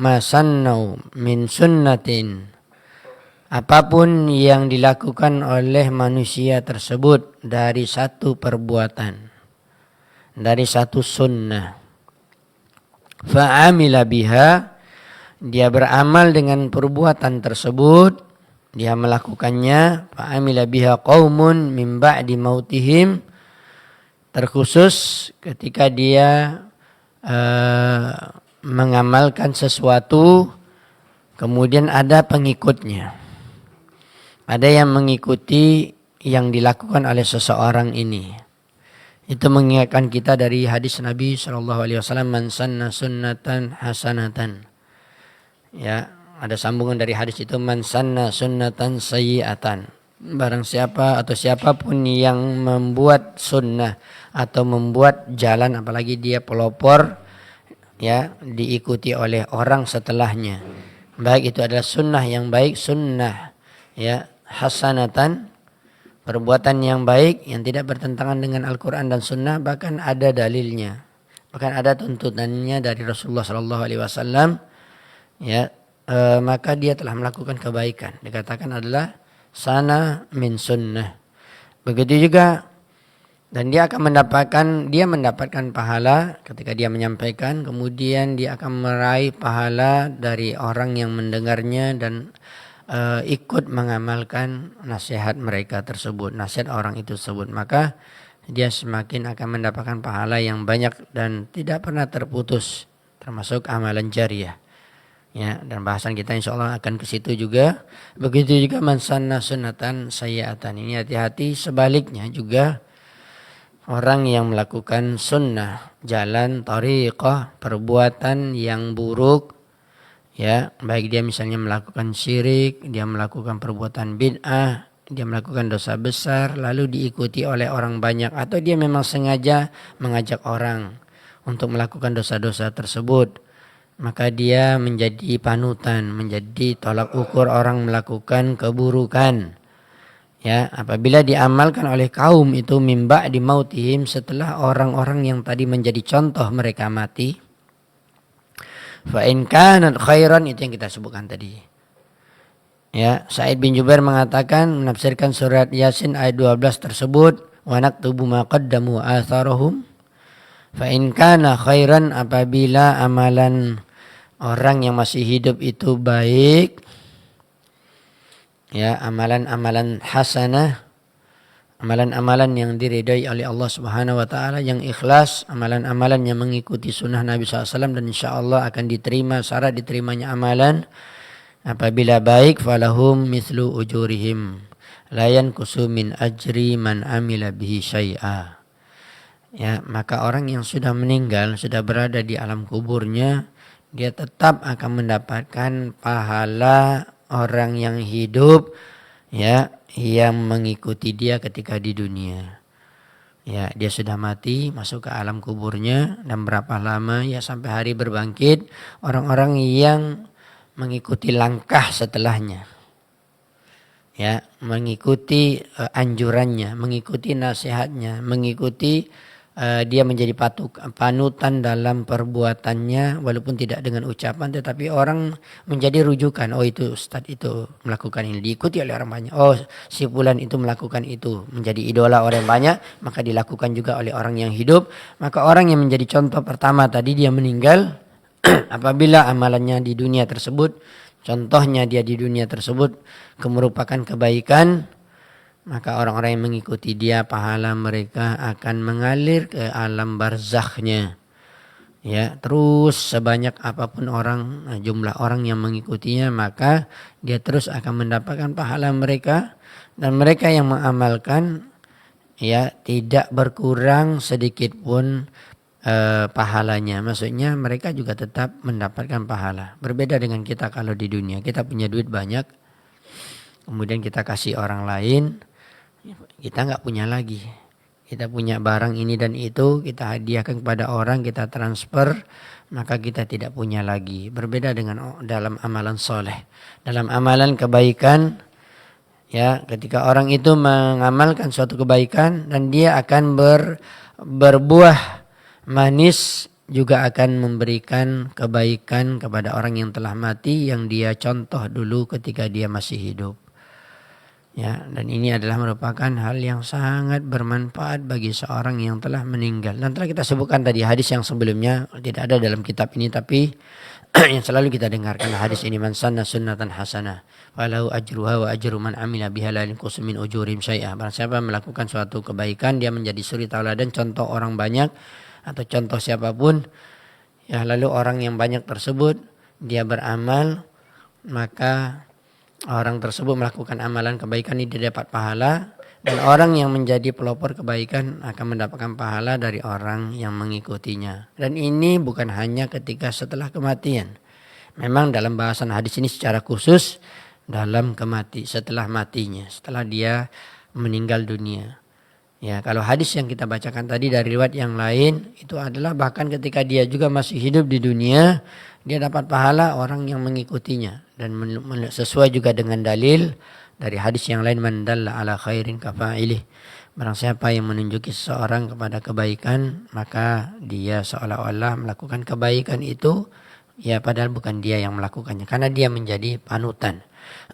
min sunnatin, apapun yang dilakukan oleh manusia tersebut dari satu perbuatan, dari satu sunnah, fa'amila biha, dia beramal dengan perbuatan tersebut, dia melakukannya, fa'amila biha qaumun min ba'di mautihim, terkhusus ketika dia mengamalkan sesuatu kemudian ada pengikutnya, ada yang mengikuti yang dilakukan oleh seseorang ini. Itu mengingatkan kita dari hadis Nabi SAW, man sanna sunnatan hasanatan. Ya, ada sambungan dari hadis itu, man sanna sunnatan sayyi'atan. Barang siapa atau siapapun yang membuat sunnah atau membuat jalan, apalagi dia pelopor, ya, diikuti oleh orang setelahnya, baik itu adalah sunnah yang baik, sunnah ya hasanatan, perbuatan yang baik yang tidak bertentangan dengan Al-Quran dan Sunnah, bahkan ada dalilnya, bahkan ada tuntunannya dari Rasulullah SAW, ya, maka dia telah melakukan kebaikan, dikatakan adalah sana min sunnah. Begitu juga, dan dia akan mendapatkan pahala ketika dia menyampaikan, kemudian dia akan meraih pahala dari orang yang mendengarnya dan ikut mengamalkan nasihat mereka tersebut, nasihat orang itu tersebut. Maka dia semakin akan mendapatkan pahala yang banyak dan tidak pernah terputus, termasuk amalan jariyah. Ya, dan bahasan kita insya Allah akan ke situ juga. Begitu juga man sanna sunnatan sayyi'atan. Ini hati-hati, sebaliknya juga orang yang melakukan sunnah, jalan thariqah, perbuatan yang buruk, ya, baik dia misalnya melakukan syirik, dia melakukan perbuatan bid'ah, dia melakukan dosa besar, lalu diikuti oleh orang banyak, atau dia memang sengaja mengajak orang untuk melakukan dosa-dosa tersebut, maka dia menjadi panutan, menjadi tolak ukur orang melakukan keburukan. Ya, apabila diamalkan oleh kaum itu mimba di mautihim, setelah orang-orang yang tadi menjadi contoh mereka mati, fa in kanat khairan, itu yang kita sebutkan tadi. Ya, Sa'id bin Jubair mengatakan, menafsirkan surat Yasin ayat 12 tersebut, wa naktubu ma qaddamu atharahum. Fa in kana khairan, apabila amalan orang yang masih hidup itu baik, ya, amalan-amalan hasanah, amalan-amalan yang diridai oleh Allah Subhanahu wa taala, yang ikhlas, amalan-amalan yang mengikuti sunnah Nabi SAW, dan insyaallah akan diterima, syarat diterimanya amalan apabila baik, falahum mithlu ujurihim la yanqusu min ajri man amila bihi syai'a. Ya, maka orang yang sudah meninggal, sudah berada di alam kuburnya, dia tetap akan mendapatkan pahala orang yang hidup, ya, yang mengikuti dia ketika di dunia. Ya, dia sudah mati, masuk ke alam kuburnya, dan berapa lama, ya, sampai hari berbangkit, orang-orang yang mengikuti langkah setelahnya, ya, mengikuti anjurannya, mengikuti nasihatnya, mengikuti dia menjadi panutan dalam perbuatannya walaupun tidak dengan ucapan, tetapi orang menjadi rujukan. Oh, itu ustadz itu melakukan ini, diikuti oleh orang banyak. Oh, si fulan itu melakukan itu, menjadi idola orang banyak, maka dilakukan juga oleh orang yang hidup. Maka orang yang menjadi contoh pertama tadi dia meninggal apabila amalannya di dunia tersebut, contohnya dia di dunia tersebut merupakan kebaikan, maka orang-orang yang mengikuti dia pahala mereka akan mengalir ke alam barzakhnya. Ya, terus sebanyak apapun jumlah orang yang mengikutinya, maka dia terus akan mendapatkan pahala mereka, dan mereka yang mengamalkan ya tidak berkurang sedikit pun pahalanya. Maksudnya mereka juga tetap mendapatkan pahala. Berbeda dengan kita kalau di dunia kita punya duit banyak, kemudian kita kasih orang lain, kita nggak punya lagi. Kita punya barang ini dan itu, kita hadiahkan kepada orang, kita transfer, maka kita tidak punya lagi. Berbeda dengan dalam amalan soleh. Dalam amalan kebaikan, ya, ketika orang itu mengamalkan suatu kebaikan dan dia akan berbuah manis, juga akan memberikan kebaikan kepada orang yang telah mati yang dia contoh dulu ketika dia masih hidup. Ya, dan ini adalah merupakan hal yang sangat bermanfaat bagi seorang yang telah meninggal. Dan telah kita sebutkan tadi hadis yang sebelumnya, tidak ada dalam kitab ini, tapi yang selalu kita dengarkan hadis ini, man sanna sunnatan hasanah falahu ajruha wa ajru man amila biha la yanqusu min ujurim syai'ah. Barang siapa melakukan suatu kebaikan, dia menjadi suri tauladan, contoh orang banyak atau contoh siapapun, ya, lalu orang yang banyak tersebut dia beramal, maka orang tersebut melakukan amalan kebaikan ini dia dapat pahala, dan orang yang menjadi pelopor kebaikan akan mendapatkan pahala dari orang yang mengikutinya. Dan ini bukan hanya ketika setelah kematian. Memang dalam bahasan hadis ini secara khusus dalam setelah matinya, setelah dia meninggal dunia. Ya, kalau hadis yang kita bacakan tadi dari riwayat yang lain itu adalah bahkan ketika dia juga masih hidup di dunia, dia dapat pahala orang yang mengikutinya, dan sesuai juga dengan dalil dari hadis yang lain, man dalla ala khairin kafa'ilih. Barang siapa yang menunjuki seseorang kepada kebaikan, maka dia seolah-olah melakukan kebaikan itu, ya, padahal bukan dia yang melakukannya, karena dia menjadi panutan.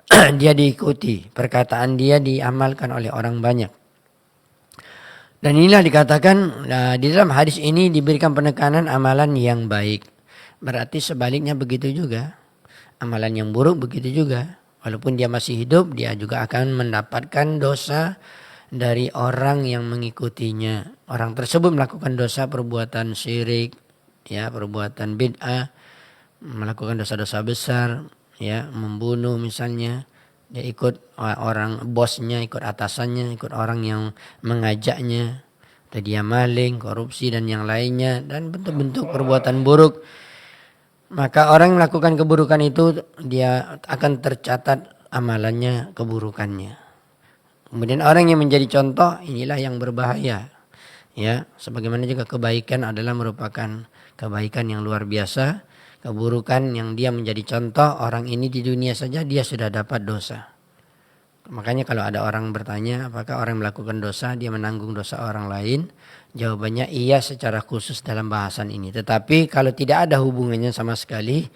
Dia diikuti, perkataan dia diamalkan oleh orang banyak. Dan inilah dikatakan di dalam hadis ini diberikan penekanan amalan yang baik. Berarti sebaliknya begitu juga. Amalan yang buruk begitu juga. Walaupun dia masih hidup, dia juga akan mendapatkan dosa dari orang yang mengikutinya. Orang tersebut melakukan dosa perbuatan syirik, ya, perbuatan bid'ah, melakukan dosa-dosa besar, ya, membunuh misalnya. Dia ikut orang bosnya, ikut atasannya, ikut orang yang mengajaknya. Atau dia maling, korupsi dan yang lainnya, dan bentuk-bentuk perbuatan buruk. Maka orang yang melakukan keburukan itu dia akan tercatat amalannya, keburukannya. Kemudian orang yang menjadi contoh, inilah yang berbahaya. Ya, sebagaimana juga kebaikan adalah merupakan kebaikan yang luar biasa. Keburukan yang dia menjadi contoh, orang ini di dunia saja dia sudah dapat dosa. Makanya kalau ada orang bertanya apakah orang melakukan dosa dia menanggung dosa orang lain, jawabannya iya secara khusus dalam bahasan ini. Tetapi kalau tidak ada hubungannya sama sekali,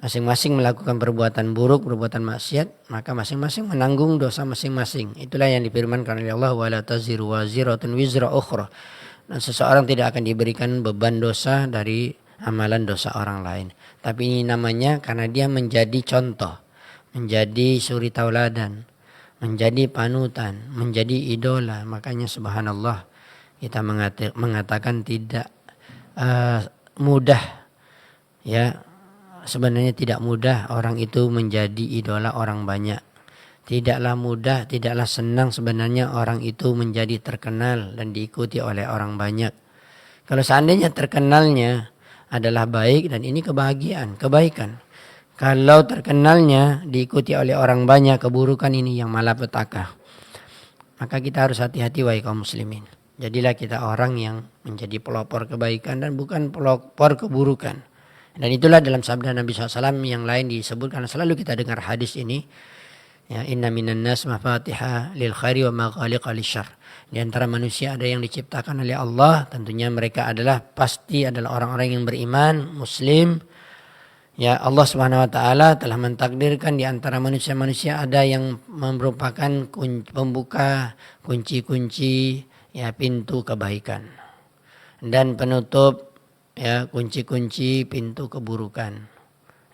masing-masing melakukan perbuatan buruk, perbuatan maksiat, maka masing-masing menanggung dosa masing-masing. Itulah yang difirmankan oleh Allah, wala taziru waziratun wizra ukhra. Dan seseorang tidak akan diberikan beban dosa dari amalan dosa orang lain. Tapi ini namanya karena dia menjadi contoh, menjadi suri tauladan, menjadi panutan, menjadi idola. Makanya subhanallah kita mengatakan tidak mudah, ya, sebenarnya tidak mudah orang itu menjadi idola orang banyak. Tidaklah mudah, tidaklah senang sebenarnya orang itu menjadi terkenal dan diikuti oleh orang banyak. Kalau seandainya terkenalnya adalah baik, dan ini kebahagiaan, kebaikan. Kalau terkenalnya diikuti oleh orang banyak, keburukan ini yang malapetaka. Maka kita harus hati-hati wahai kaum muslimin. Jadilah kita orang yang menjadi pelopor kebaikan dan bukan pelopor keburukan. Dan itulah dalam sabda Nabi SAW yang lain disebutkan, selalu kita dengar hadis ini. Ya, inna minan nas mafatiha lil khairi wa maghaliqa lisyarr. Di antara manusia ada yang diciptakan oleh Allah, tentunya mereka pasti adalah orang-orang yang beriman, muslim. Ya, Allah Subhanahu wa taala telah mentakdirkan di antara manusia-manusia ada yang merupakan pembuka kunci-kunci ya pintu kebaikan dan penutup ya kunci-kunci pintu keburukan.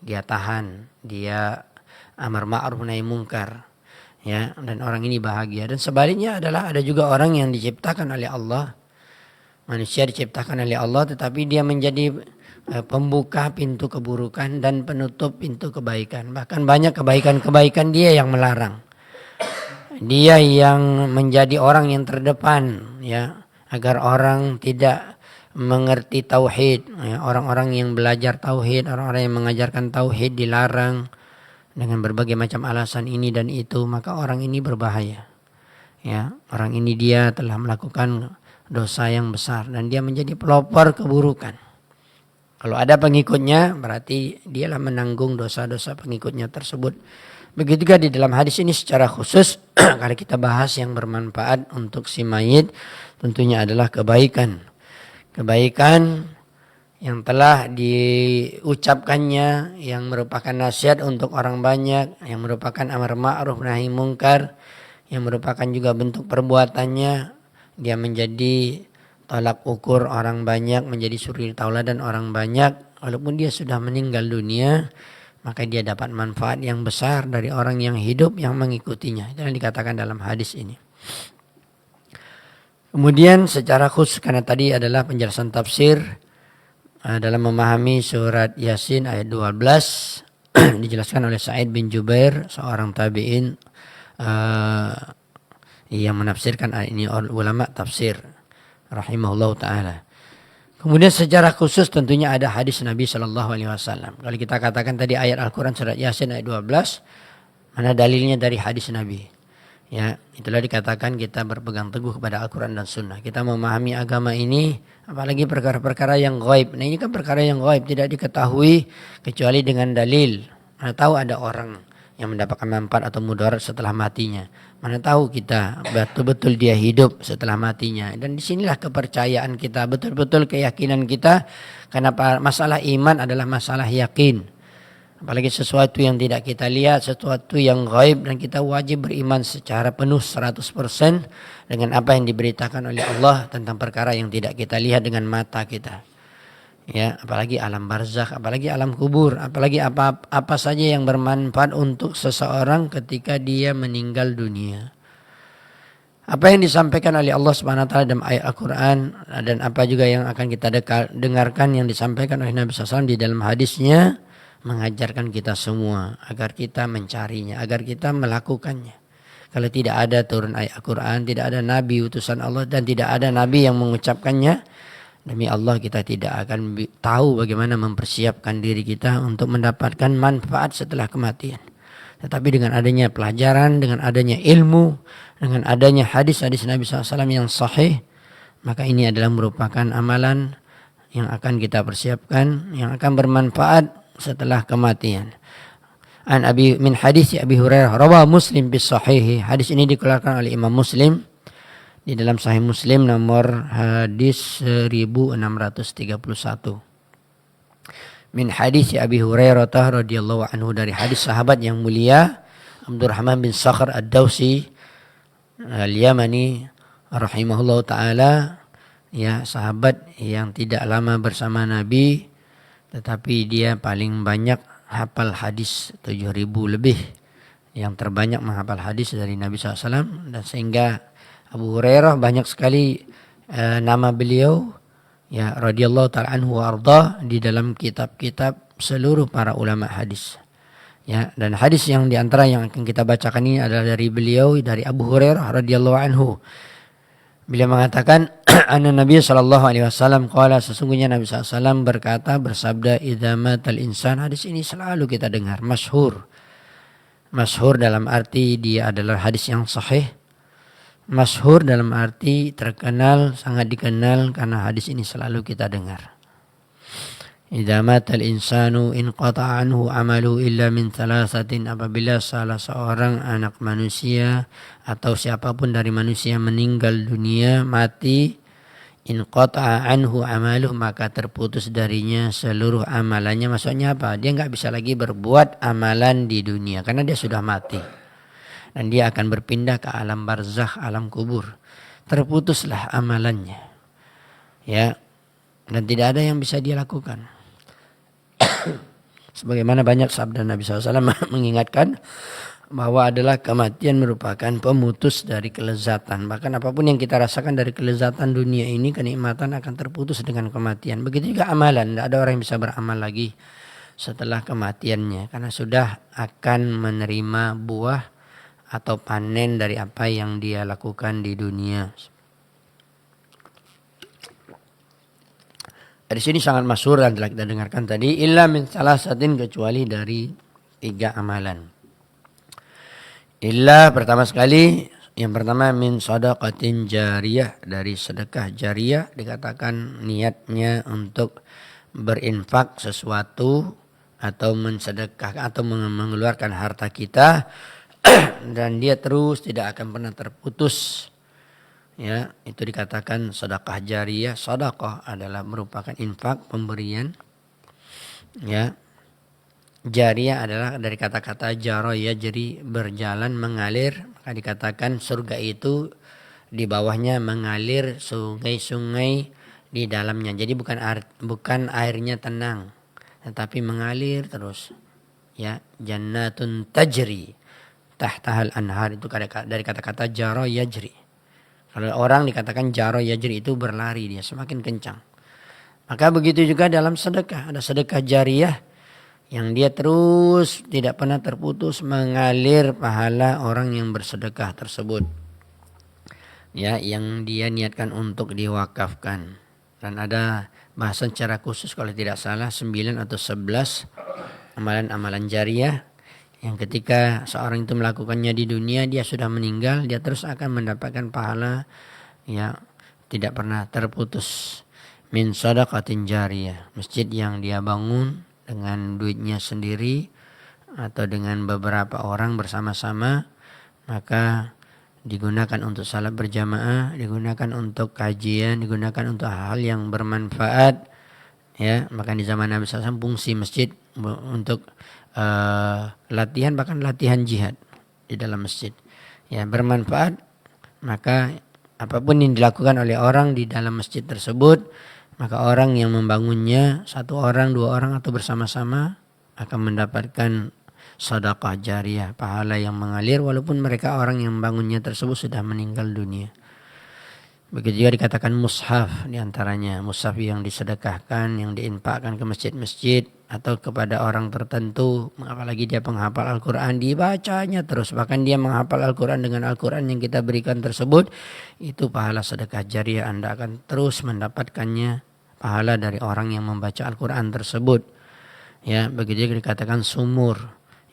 Dia tahan, dia amar ma'ruf nahi mungkar. Ya, dan orang ini bahagia. Dan sebaliknya adalah ada juga orang yang diciptakan oleh Allah. Manusia diciptakan oleh Allah tetapi dia menjadi pembuka pintu keburukan dan penutup pintu kebaikan. Bahkan banyak kebaikan-kebaikan dia yang melarang. Dia yang menjadi orang yang terdepan ya agar orang tidak mengerti tauhid. Ya, orang-orang yang belajar tauhid, orang-orang yang mengajarkan tauhid dilarang dengan berbagai macam alasan ini dan itu, maka orang ini berbahaya. Ya, orang ini dia telah melakukan dosa yang besar dan dia menjadi pelopor keburukan. Kalau ada pengikutnya berarti dialah menanggung dosa-dosa pengikutnya tersebut. Begitu juga di dalam hadis ini secara khusus kalau kita bahas yang bermanfaat untuk si mayit tentunya adalah kebaikan. Kebaikan yang telah diucapkannya, yang merupakan nasihat untuk orang banyak, yang merupakan amar ma'ruf nahi mungkar, yang merupakan juga bentuk perbuatannya, dia menjadi tolak ukur orang banyak, menjadi suri tauladan orang banyak. Walaupun dia sudah meninggal dunia, maka dia dapat manfaat yang besar dari orang yang hidup yang mengikutinya. Itu yang dikatakan dalam hadis ini. Kemudian secara khusus karena tadi adalah penjelasan tafsir dalam memahami surat Yasin ayat 12 dijelaskan oleh Sa'id bin Jubair, seorang tabi'in yang menafsirkan ayat ini oleh ulama tafsir rahimahullah ta'ala. Kemudian secara khusus tentunya ada hadis Nabi SAW. Kalau kita katakan tadi ayat Al-Quran surat Yasin ayat 12, mana dalilnya dari hadis Nabi? Ya, itulah dikatakan kita berpegang teguh kepada Al-Quran dan Sunnah. Kita memahami agama ini, apalagi perkara-perkara yang gaib. Nah ini kan perkara yang gaib, tidak diketahui kecuali dengan dalil. Mana tahu ada orang yang mendapatkan manfaat atau mudarat setelah matinya. Mana tahu kita betul-betul dia hidup setelah matinya. Dan disinilah kepercayaan kita, betul-betul keyakinan kita. Karena masalah iman adalah masalah yakin. Apalagi sesuatu yang tidak kita lihat, sesuatu yang gaib, dan kita wajib beriman secara penuh 100% dengan apa yang diberitakan oleh Allah tentang perkara yang tidak kita lihat dengan mata kita. Ya, apalagi alam barzakh, apalagi alam kubur, apalagi apa saja yang bermanfaat untuk seseorang ketika dia meninggal dunia. Apa yang disampaikan oleh Allah Subhanahu wa taala dalam ayat Al-Qur'an dan apa juga yang akan kita dengarkan yang disampaikan oleh Nabi SAW di dalam hadisnya mengajarkan kita semua agar kita mencarinya, agar kita melakukannya. Kalau tidak ada turun ayat Al-Quran, tidak ada Nabi utusan Allah dan tidak ada Nabi yang mengucapkannya, demi Allah kita tidak akan tahu bagaimana mempersiapkan diri kita untuk mendapatkan manfaat setelah kematian. Tetapi dengan adanya pelajaran, dengan adanya ilmu, dengan adanya hadis-hadis Nabi SAW yang sahih, maka ini adalah merupakan amalan yang akan kita persiapkan, yang akan bermanfaat setelah kematian. Min hadis Abi Hurairah rawa Muslim bis sahih. Hadis ini dikeluarkan oleh Imam Muslim di dalam Sahih Muslim nomor hadis 1631. Min hadis Abi Hurairah radhiyallahu anhu, dari hadis sahabat yang mulia Abdurrahman bin Sakhr Ad-Dawsi Al-Yamani rahimahullahu taala, ya, sahabat yang tidak lama bersama Nabi tetapi dia paling banyak hafal hadis 7.000 lebih, yang terbanyak menghafal hadis dari Nabi SAW. Dan sehingga Abu Hurairah banyak sekali nama beliau ya radhiyallahu ta'ala anhu wa arda di dalam kitab-kitab seluruh para ulama hadis. Ya, dan hadis yang diantara yang akan kita bacakan ini adalah dari beliau, dari Abu Hurairah radhiyallahu anhu. Beliau mengatakan, anna Nabi SAW qala, sesungguhnya Nabi SAW berkata, bersabda, idza matal insan. Hadis ini selalu kita dengar, masyhur. Masyhur dalam arti dia adalah hadis yang sahih. Masyhur dalam arti terkenal, sangat dikenal karena hadis ini selalu kita dengar. Idza matal insanu inqata'a anhu amalu illa min thalathatin, apabila salah seorang anak manusia atau siapapun dari manusia meninggal dunia, mati, inqata'a anhu amaluh, maka terputus darinya seluruh amalannya. Maksudnya apa? Dia nggak bisa lagi berbuat amalan di dunia karena dia sudah mati. Dan dia akan berpindah ke alam barzakh, alam kubur. Terputuslah amalannya. Ya. Dan tidak ada yang bisa dia lakukan. Sebagaimana banyak sabda Nabi SAW mengingatkan bahwa adalah kematian merupakan pemutus dari kelezatan. Bahkan apapun yang kita rasakan dari kelezatan dunia ini, kenikmatan akan terputus dengan kematian. Begitu juga amalan. Tidak ada orang yang bisa beramal lagi setelah kematiannya. Karena sudah akan menerima buah atau panen dari apa yang dia lakukan di dunia. Di sini sangat masyhur dan telah kita dengarkan tadi, illa min salasatin, kecuali dari 3 amalan. Illa pertama sekali, yang pertama min shadaqatin jariyah, dari sedekah jariyah, dikatakan niatnya untuk berinfak sesuatu atau mensedekah atau mengeluarkan harta kita dan dia terus tidak akan pernah terputus. Ya, itu dikatakan sedekah jariyah. Sedekah adalah merupakan infak, pemberian. Ya. Jariyah adalah dari kata-kata jara yajri, berjalan, mengalir. Maka dikatakan surga itu di bawahnya mengalir sungai-sungai di dalamnya. Jadi bukan airnya tenang, tetapi mengalir terus. Ya, jannatun tajri tahtahal anhar, itu dari kata-kata jara yajri. Kalau orang dikatakan jaro yajri, itu berlari, dia semakin kencang. Maka begitu juga dalam sedekah. Ada sedekah jariyah yang dia terus tidak pernah terputus mengalir pahala orang yang bersedekah tersebut. Ya, yang dia niatkan untuk diwakafkan. Dan ada bahasan secara khusus kalau tidak salah 9 atau 11 amalan-amalan jariyah yang ketika seorang itu melakukannya di dunia, dia sudah meninggal, dia terus akan mendapatkan pahala ya tidak pernah terputus. Min shadaqatin jariyah, masjid yang dia bangun dengan duitnya sendiri atau dengan beberapa orang bersama-sama, maka digunakan untuk salat berjamaah, digunakan untuk kajian, digunakan untuk hal yang bermanfaat. Ya, maka di zaman Nabi SAW fungsi masjid untuk latihan, bahkan latihan jihad di dalam masjid. Ya, bermanfaat, maka apapun yang dilakukan oleh orang di dalam masjid tersebut, maka orang yang membangunnya, 1 orang, 2 orang atau bersama-sama, akan mendapatkan sedekah jariyah, pahala yang mengalir walaupun mereka orang yang membangunnya tersebut sudah meninggal dunia. Begitu juga dikatakan mushaf, diantaranya mushaf yang disedekahkan, yang diinfakkan ke masjid-masjid atau kepada orang tertentu, apalagi dia penghafal Al-Quran, dibacanya terus, bahkan dia menghafal Al-Quran dengan Al-Quran yang kita berikan tersebut, itu pahala sedekah jariyah. Anda akan terus mendapatkannya, pahala dari orang yang membaca Al-Quran tersebut. Ya, begitu juga dikatakan sumur,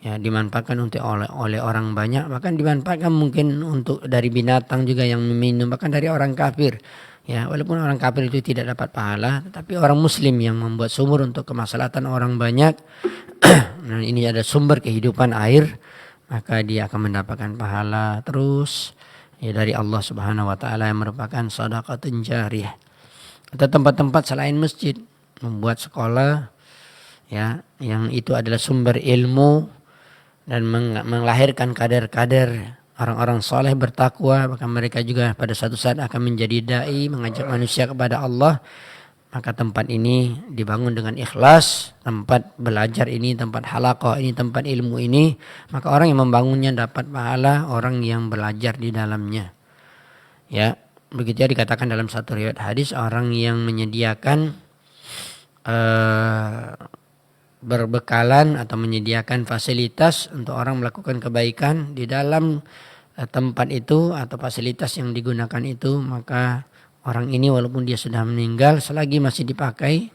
ya, dimanfaatkan untuk oleh orang banyak, bahkan dimanfaatkan mungkin untuk dari binatang juga yang meminum, bahkan dari orang kafir. Ya, walaupun orang kafir itu tidak dapat pahala, tetapi orang muslim yang membuat sumur untuk kemaslahatan orang banyak, nah ini ada sumber kehidupan air, maka dia akan mendapatkan pahala terus ya dari Allah Subhanahu wa taala yang merupakan shadaqatun jariyah. Atau tempat-tempat selain masjid, membuat sekolah, ya, yang itu adalah sumber ilmu dan melahirkan kader-kader orang-orang soleh bertakwa, bahkan mereka juga pada suatu saat akan menjadi dai, mengajak manusia kepada Allah. Maka tempat ini dibangun dengan ikhlas, tempat belajar ini, tempat halaqah ini, tempat ilmu ini, maka orang yang membangunnya dapat pahala orang yang belajar di dalamnya. Ya, begitu ya dikatakan dalam satu riwayat hadis, orang yang menyediakan berbekalan atau menyediakan fasilitas untuk orang melakukan kebaikan di dalam tempat itu atau fasilitas yang digunakan itu, maka orang ini walaupun dia sudah meninggal, selagi masih dipakai,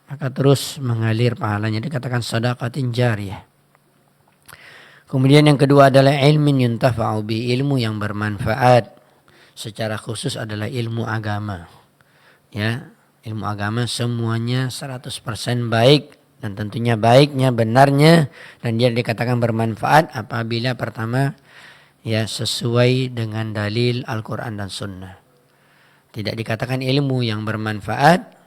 maka terus mengalir pahalanya. Dikatakan shadaqatin jariyah. Kemudian yang kedua adalah ilmin yuntafa'u bi, ilmu yang bermanfaat. Secara khusus adalah ilmu agama. Ya, Ilmu agama semuanya 100% baik, dan tentunya baiknya, benarnya, dan dia dikatakan bermanfaat apabila pertama ya sesuai dengan dalil Al-Quran dan Sunnah. Tidak dikatakan ilmu yang bermanfaat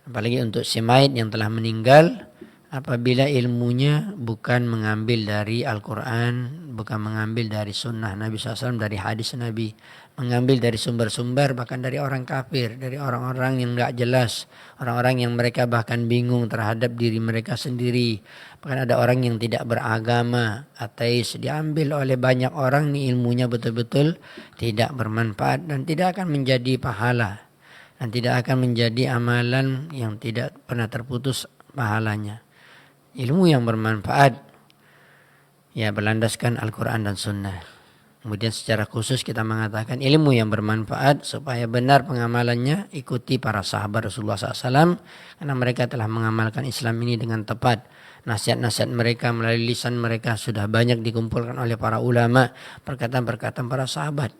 apalagi untuk si mayit yang telah meninggal apabila ilmunya bukan mengambil dari Al-Quran, bukan mengambil dari Sunnah Nabi SAW, dari hadis Nabi, mengambil dari sumber-sumber bahkan dari orang kafir, dari orang-orang yang gak jelas, orang-orang yang mereka bahkan bingung terhadap diri mereka sendiri. Bahkan ada orang yang tidak beragama, ateis, diambil oleh banyak orang, nih ilmunya betul-betul tidak bermanfaat dan tidak akan menjadi pahala dan tidak akan menjadi amalan yang tidak pernah terputus pahalanya. Ilmu yang bermanfaat ya berlandaskan Al-Quran dan Sunnah. Kemudian secara khusus kita mengatakan ilmu yang bermanfaat supaya benar pengamalannya, ikuti para sahabat Rasulullah SAW, karena mereka telah mengamalkan Islam ini dengan tepat. Nasihat-nasihat mereka melalui lisan mereka sudah banyak dikumpulkan oleh para ulama, perkataan-perkataan para sahabat.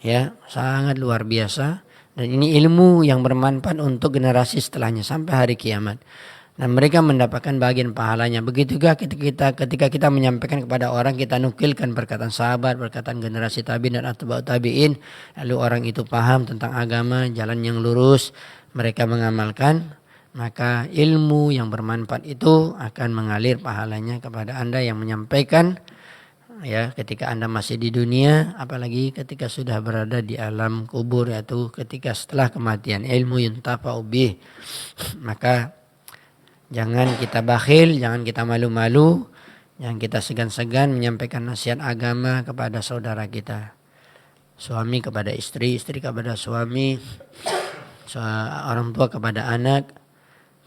Ya, sangat luar biasa, dan ini ilmu yang bermanfaat untuk generasi setelahnya sampai hari kiamat. Dan mereka mendapatkan bagian pahalanya. Begitu juga ketika kita menyampaikan kepada orang, kita nukilkan perkataan sahabat, perkataan generasi tabi'in dan atba'ut tabi'in, lalu orang itu paham tentang agama, jalan yang lurus, mereka mengamalkan, maka ilmu yang bermanfaat itu akan mengalir pahalanya kepada Anda yang menyampaikan ya ketika Anda masih di dunia, apalagi ketika sudah berada di alam kubur, yaitu ketika setelah kematian. Ilmu yuntafa'u bih. Maka jangan kita bakhil, jangan kita malu-malu, jangan kita segan-segan menyampaikan nasihat agama kepada saudara kita. Suami kepada istri, istri kepada suami, orang tua kepada anak,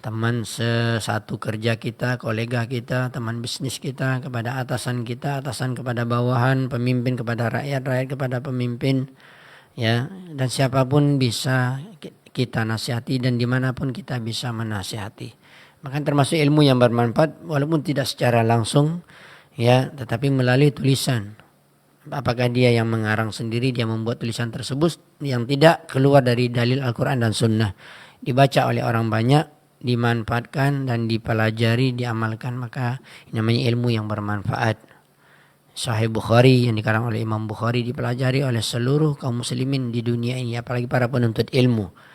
teman satu kerja kita, kolega kita, teman bisnis kita kepada atasan kita, atasan kepada bawahan, pemimpin kepada rakyat, rakyat kepada pemimpin, ya, dan siapapun bisa kita nasihati dan dimanapun kita bisa menasihati. Maka termasuk ilmu yang bermanfaat walaupun tidak secara langsung ya, tetapi melalui tulisan. Apakah dia yang mengarang sendiri, dia membuat tulisan tersebut yang tidak keluar dari dalil Al-Quran dan Sunnah, dibaca oleh orang banyak, dimanfaatkan dan dipelajari, diamalkan, maka ini namanya ilmu yang bermanfaat. Sahih Bukhari yang dikarang oleh Imam Bukhari dipelajari oleh seluruh kaum muslimin di dunia ini, apalagi para penuntut ilmu.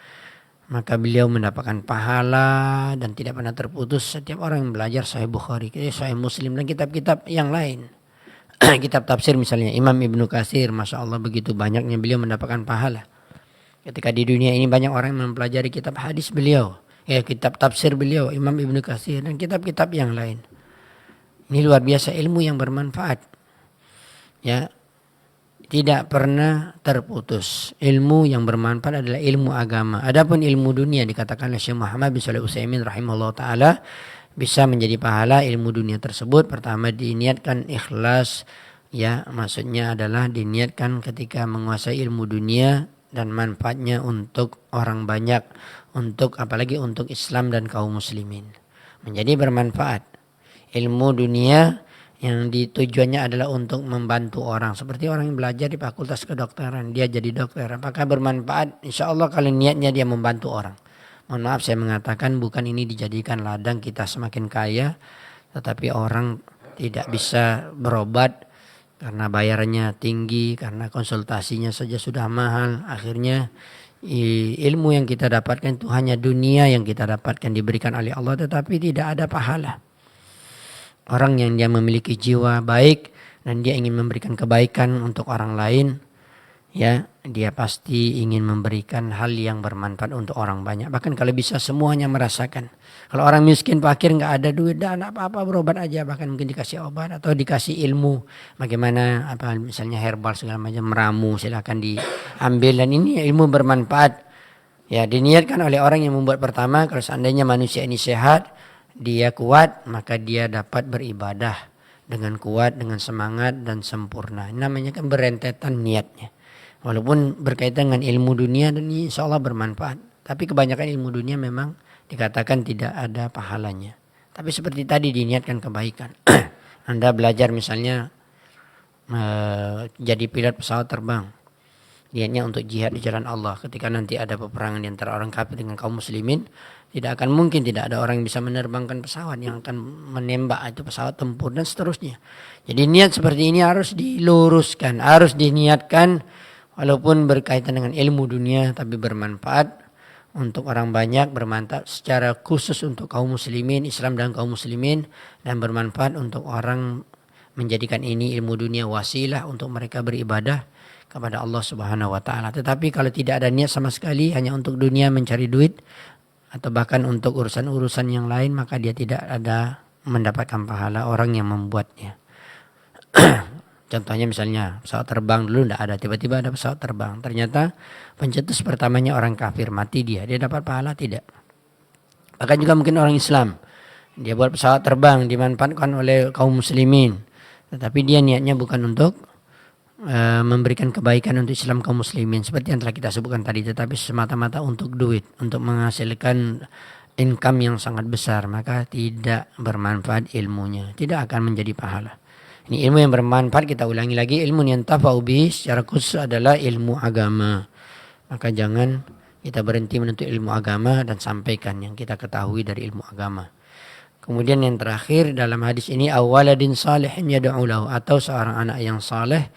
Maka beliau mendapatkan pahala dan tidak pernah terputus setiap orang yang belajar Sahih Bukhari, Sahih Muslim dan kitab-kitab yang lain. Kitab tafsir misalnya Imam Ibnu Katsir, Masya Allah begitu banyaknya beliau mendapatkan pahala. Ketika di dunia ini banyak orang yang mempelajari kitab hadis beliau, ya kitab tafsir beliau Imam Ibnu Katsir dan kitab-kitab yang lain. Ini luar biasa ilmu yang bermanfaat. Ya, tidak pernah terputus. Ilmu yang bermanfaat adalah ilmu agama. Adapun ilmu dunia dikatakan oleh Syekh Muhammad bin Shalih Al-Utsaimin rahimahullah taala bisa menjadi pahala ilmu dunia tersebut. Pertama diniatkan ikhlas, ya maksudnya adalah diniatkan ketika menguasai ilmu dunia dan manfaatnya untuk orang banyak, untuk apalagi untuk Islam dan kaum muslimin. Menjadi bermanfaat. Ilmu dunia yang tujuannya adalah untuk membantu orang. Seperti orang yang belajar di fakultas kedokteran, dia jadi dokter. Apakah bermanfaat? Insya Allah kalau niatnya dia membantu orang. Mohon maaf saya mengatakan bukan ini dijadikan ladang kita semakin kaya, tetapi orang tidak bisa berobat karena bayarannya tinggi, karena konsultasinya saja sudah mahal. Akhirnya ilmu yang kita dapatkan itu hanya dunia yang kita dapatkan diberikan oleh Allah, tetapi tidak ada pahala. Orang yang dia memiliki jiwa baik dan dia ingin memberikan kebaikan untuk orang lain, ya dia pasti ingin memberikan hal yang bermanfaat untuk orang banyak. Bahkan kalau bisa semuanya merasakan. Kalau orang miskin fakir nggak ada duit dan apa-apa berobat aja, bahkan mungkin dikasih obat atau dikasih ilmu bagaimana apa misalnya herbal segala macam meramu, silakan diambil, dan ini ilmu bermanfaat. Ya diniatkan oleh orang yang membuat pertama, kalau seandainya manusia ini sehat, dia kuat, maka dia dapat beribadah dengan kuat, dengan semangat dan sempurna. Ini namanya kan berentetan niatnya. Walaupun berkaitan dengan ilmu dunia dan ini insya Allah bermanfaat. Tapi kebanyakan ilmu dunia memang dikatakan tidak ada pahalanya. Tapi seperti tadi diniatkan kebaikan. Anda belajar misalnya jadi pilot pesawat terbang. niatnya untuk jihad di jalan Allah. Ketika nanti ada peperangan di antara orang kafir dengan kaum muslimin, tidak akan mungkin tidak ada orang yang bisa menerbangkan pesawat yang akan menembak itu pesawat tempur dan seterusnya. Jadi niat seperti ini harus diluruskan, harus diniatkan walaupun berkaitan dengan ilmu dunia tapi bermanfaat untuk orang banyak, bermanfaat secara khusus untuk kaum muslimin, Islam dan kaum muslimin, dan bermanfaat untuk orang menjadikan ini ilmu dunia wasilah untuk mereka beribadah kepada Allah Subhanahu wa taala. Tetapi kalau tidak ada niat sama sekali hanya untuk dunia mencari duit atau bahkan untuk urusan-urusan yang lain, maka dia tidak ada mendapatkan pahala orang yang membuatnya. Contohnya misalnya pesawat terbang dulu tidak ada, tiba-tiba ada pesawat terbang. Ternyata pencetus pertamanya orang kafir, mati dia dapat pahala tidak? Bahkan juga mungkin orang Islam, dia buat pesawat terbang dimanfaatkan oleh kaum muslimin, tetapi dia niatnya bukan untuk memberikan kebaikan untuk Islam kaum muslimin seperti yang telah kita sebutkan tadi, tetapi semata-mata untuk duit, untuk menghasilkan income yang sangat besar, maka tidak bermanfaat ilmunya, tidak akan menjadi pahala. Ini ilmu yang bermanfaat, kita ulangi lagi, ilmu yang tafa'u bihi secara khusus adalah ilmu agama. Maka jangan kita berhenti menuntut ilmu agama dan sampaikan yang kita ketahui dari ilmu agama. Kemudian yang terakhir dalam hadis ini, awaladin salihin yad'u lahu, atau seorang anak yang saleh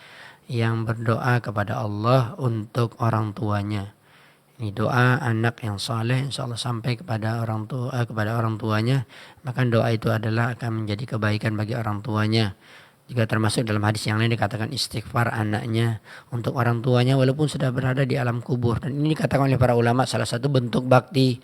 yang berdoa kepada Allah untuk orang tuanya. Ini doa anak yang saleh insyaallah sampai kepada orang tuanya, maka doa itu adalah akan menjadi kebaikan bagi orang tuanya. Juga termasuk dalam hadis yang lain dikatakan istighfar anaknya untuk orang tuanya walaupun sudah berada di alam kubur. Dan ini dikatakan oleh para ulama salah satu bentuk bakti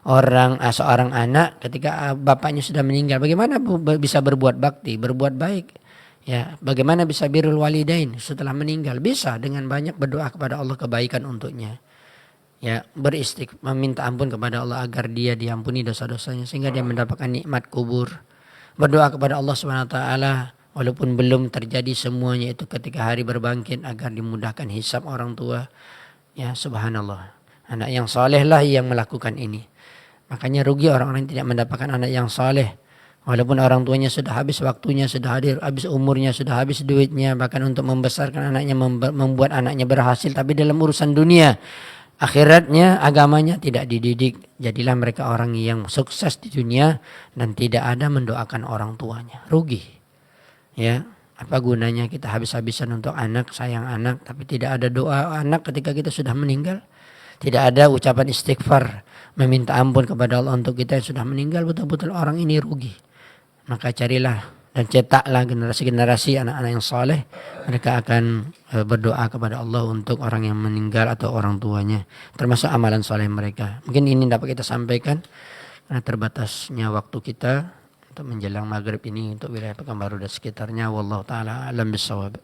seorang anak ketika bapaknya sudah meninggal. Bagaimana bisa berbuat bakti, berbuat baik? Ya, bagaimana bisa birrul walidain setelah meninggal? Bisa dengan banyak berdoa kepada Allah kebaikan untuknya. Ya, meminta ampun kepada Allah agar dia diampuni dosa-dosanya sehingga dia mendapatkan nikmat kubur. Berdoa kepada Allah Subhanahu wa taala walaupun belum terjadi semuanya itu ketika hari berbangkit agar dimudahkan hisab orang tua. Ya, subhanallah. Anak yang saleh lah yang melakukan ini. Makanya rugi orang-orang yang tidak mendapatkan anak yang saleh. Walaupun orang tuanya sudah habis waktunya, sudah habis umurnya, sudah habis duitnya, bahkan untuk membesarkan anaknya, membuat anaknya berhasil, tapi dalam urusan dunia, akhiratnya, agamanya tidak dididik. Jadilah mereka orang yang sukses di dunia dan tidak ada mendoakan orang tuanya. Rugi. Ya, apa gunanya kita habis-habisan untuk anak, sayang anak, tapi tidak ada doa anak ketika kita sudah meninggal. Tidak ada ucapan istighfar, meminta ampun kepada Allah untuk kita yang sudah meninggal. Betul-betul orang ini rugi. Maka carilah dan cetaklah generasi-generasi anak-anak yang saleh. Mereka akan berdoa kepada Allah untuk orang yang meninggal atau orang tuanya, termasuk amalan saleh mereka. Mungkin ini dapat kita sampaikan karena terbatasnya waktu kita untuk menjelang maghrib ini untuk wilayah Pekanbaru dan sekitarnya. Wallahu taala alam bisawab.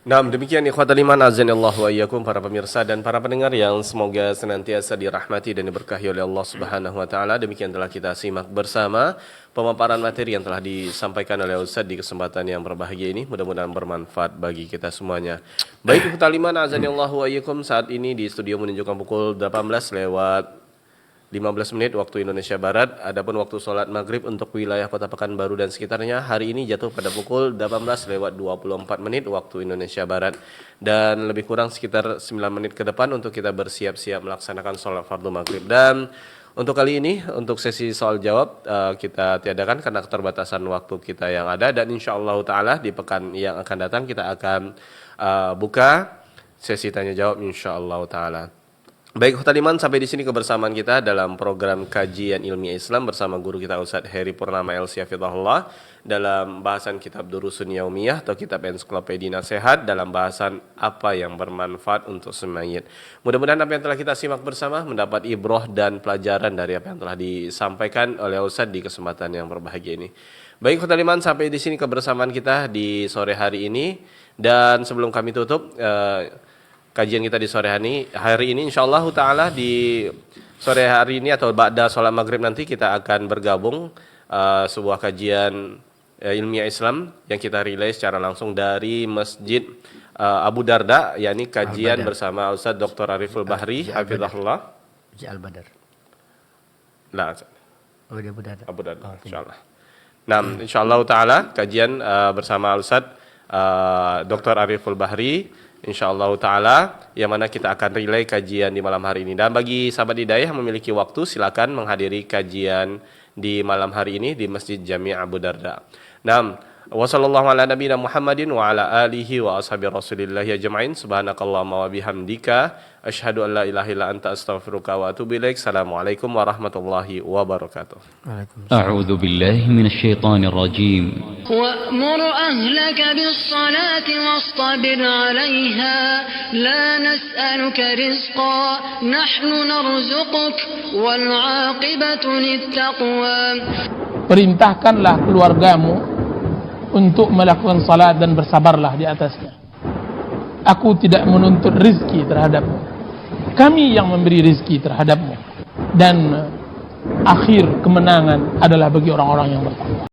Nah, demikian ikhwatal iman azanillahu wa iyyakum para pemirsa dan para pendengar yang semoga senantiasa dirahmati dan diberkahi oleh Allah Subhanahu wa taala. Demikian telah kita simak bersama pemaparan materi yang telah disampaikan oleh Ustaz di kesempatan yang berbahagia ini. Mudah-mudahan bermanfaat bagi kita semuanya. Baik ikhwatal iman azanillahu wa iyyakum, saat ini di studio menunjukkan pukul 18 lewat 15 menit waktu Indonesia Barat. Adapun waktu sholat maghrib untuk wilayah Kota Pekanbaru dan sekitarnya hari ini jatuh pada pukul 18 lewat 24 menit waktu Indonesia Barat. Dan lebih kurang sekitar 9 menit ke depan untuk kita bersiap-siap melaksanakan sholat fardu maghrib. Dan untuk kali ini, untuk sesi soal jawab kita tiadakan karena keterbatasan waktu kita yang ada. Dan insya Allah ta'ala di pekan yang akan datang kita akan buka sesi tanya jawab insya Allah ta'ala. Baik, Taliman, sampai di sini kebersamaan kita dalam program kajian ilmiah Islam bersama guru kita Ustadz Heri Purnama LC Hafizahullah dalam bahasan kitab Durusun Yaumiyah atau kitab ensiklopedia nasihat dalam bahasan apa yang bermanfaat untuk semayit. Mudah-mudahan apa yang telah kita simak bersama mendapat ibroh dan pelajaran dari apa yang telah disampaikan oleh Ustadz di kesempatan yang berbahagia ini. Baik, Taliman, sampai di sini kebersamaan kita di sore hari ini, dan sebelum kami tutup kajian kita di sore hari ini insyaallah taala di sore hari ini atau ba'da sholat maghrib nanti kita akan bergabung sebuah kajian ilmiah Islam yang kita relay secara langsung dari Masjid Abu Darda, yakni kajian bersama Ustaz Dr. Ariful Bahri hafizahullah. Al-Badar. Nah, Abu Darda. Abu Darda insyaallah. Nah, insyaallah taala kajian bersama Ustaz Dr. Ariful Bahri insyaallah taala, yang mana kita akan relay kajian di malam hari ini. Dan bagi sahabat hidayah yang memiliki waktu, silakan menghadiri kajian di malam hari ini di Masjid Jami' Abu Darda. Naam, wa sallallahu ala nabiyina Muhammadin wa ala alihi wa ashabi rasulillahi ajma'in. Subhanakallahumma wa bihamdika asyhadu an la ilaha illa anta astaghfiruka wa atubu ilaik. Assalamualaikum warahmatullahi wabarakatuh. أعوذ بالله من الشيطان الرجيم. وأمر أهلك بالصلاة واصطبر عليها لا نسألك رزقا نحن نرزقك والعاقبة للتقوى. Perintahkanlah keluargamu untuk melakukan salat dan bersabarlah di atasnya. Aku tidak menuntut rizki terhadapmu, kami yang memberi rizki terhadapmu, dan akhir kemenangan adalah bagi orang-orang yang bertakwa.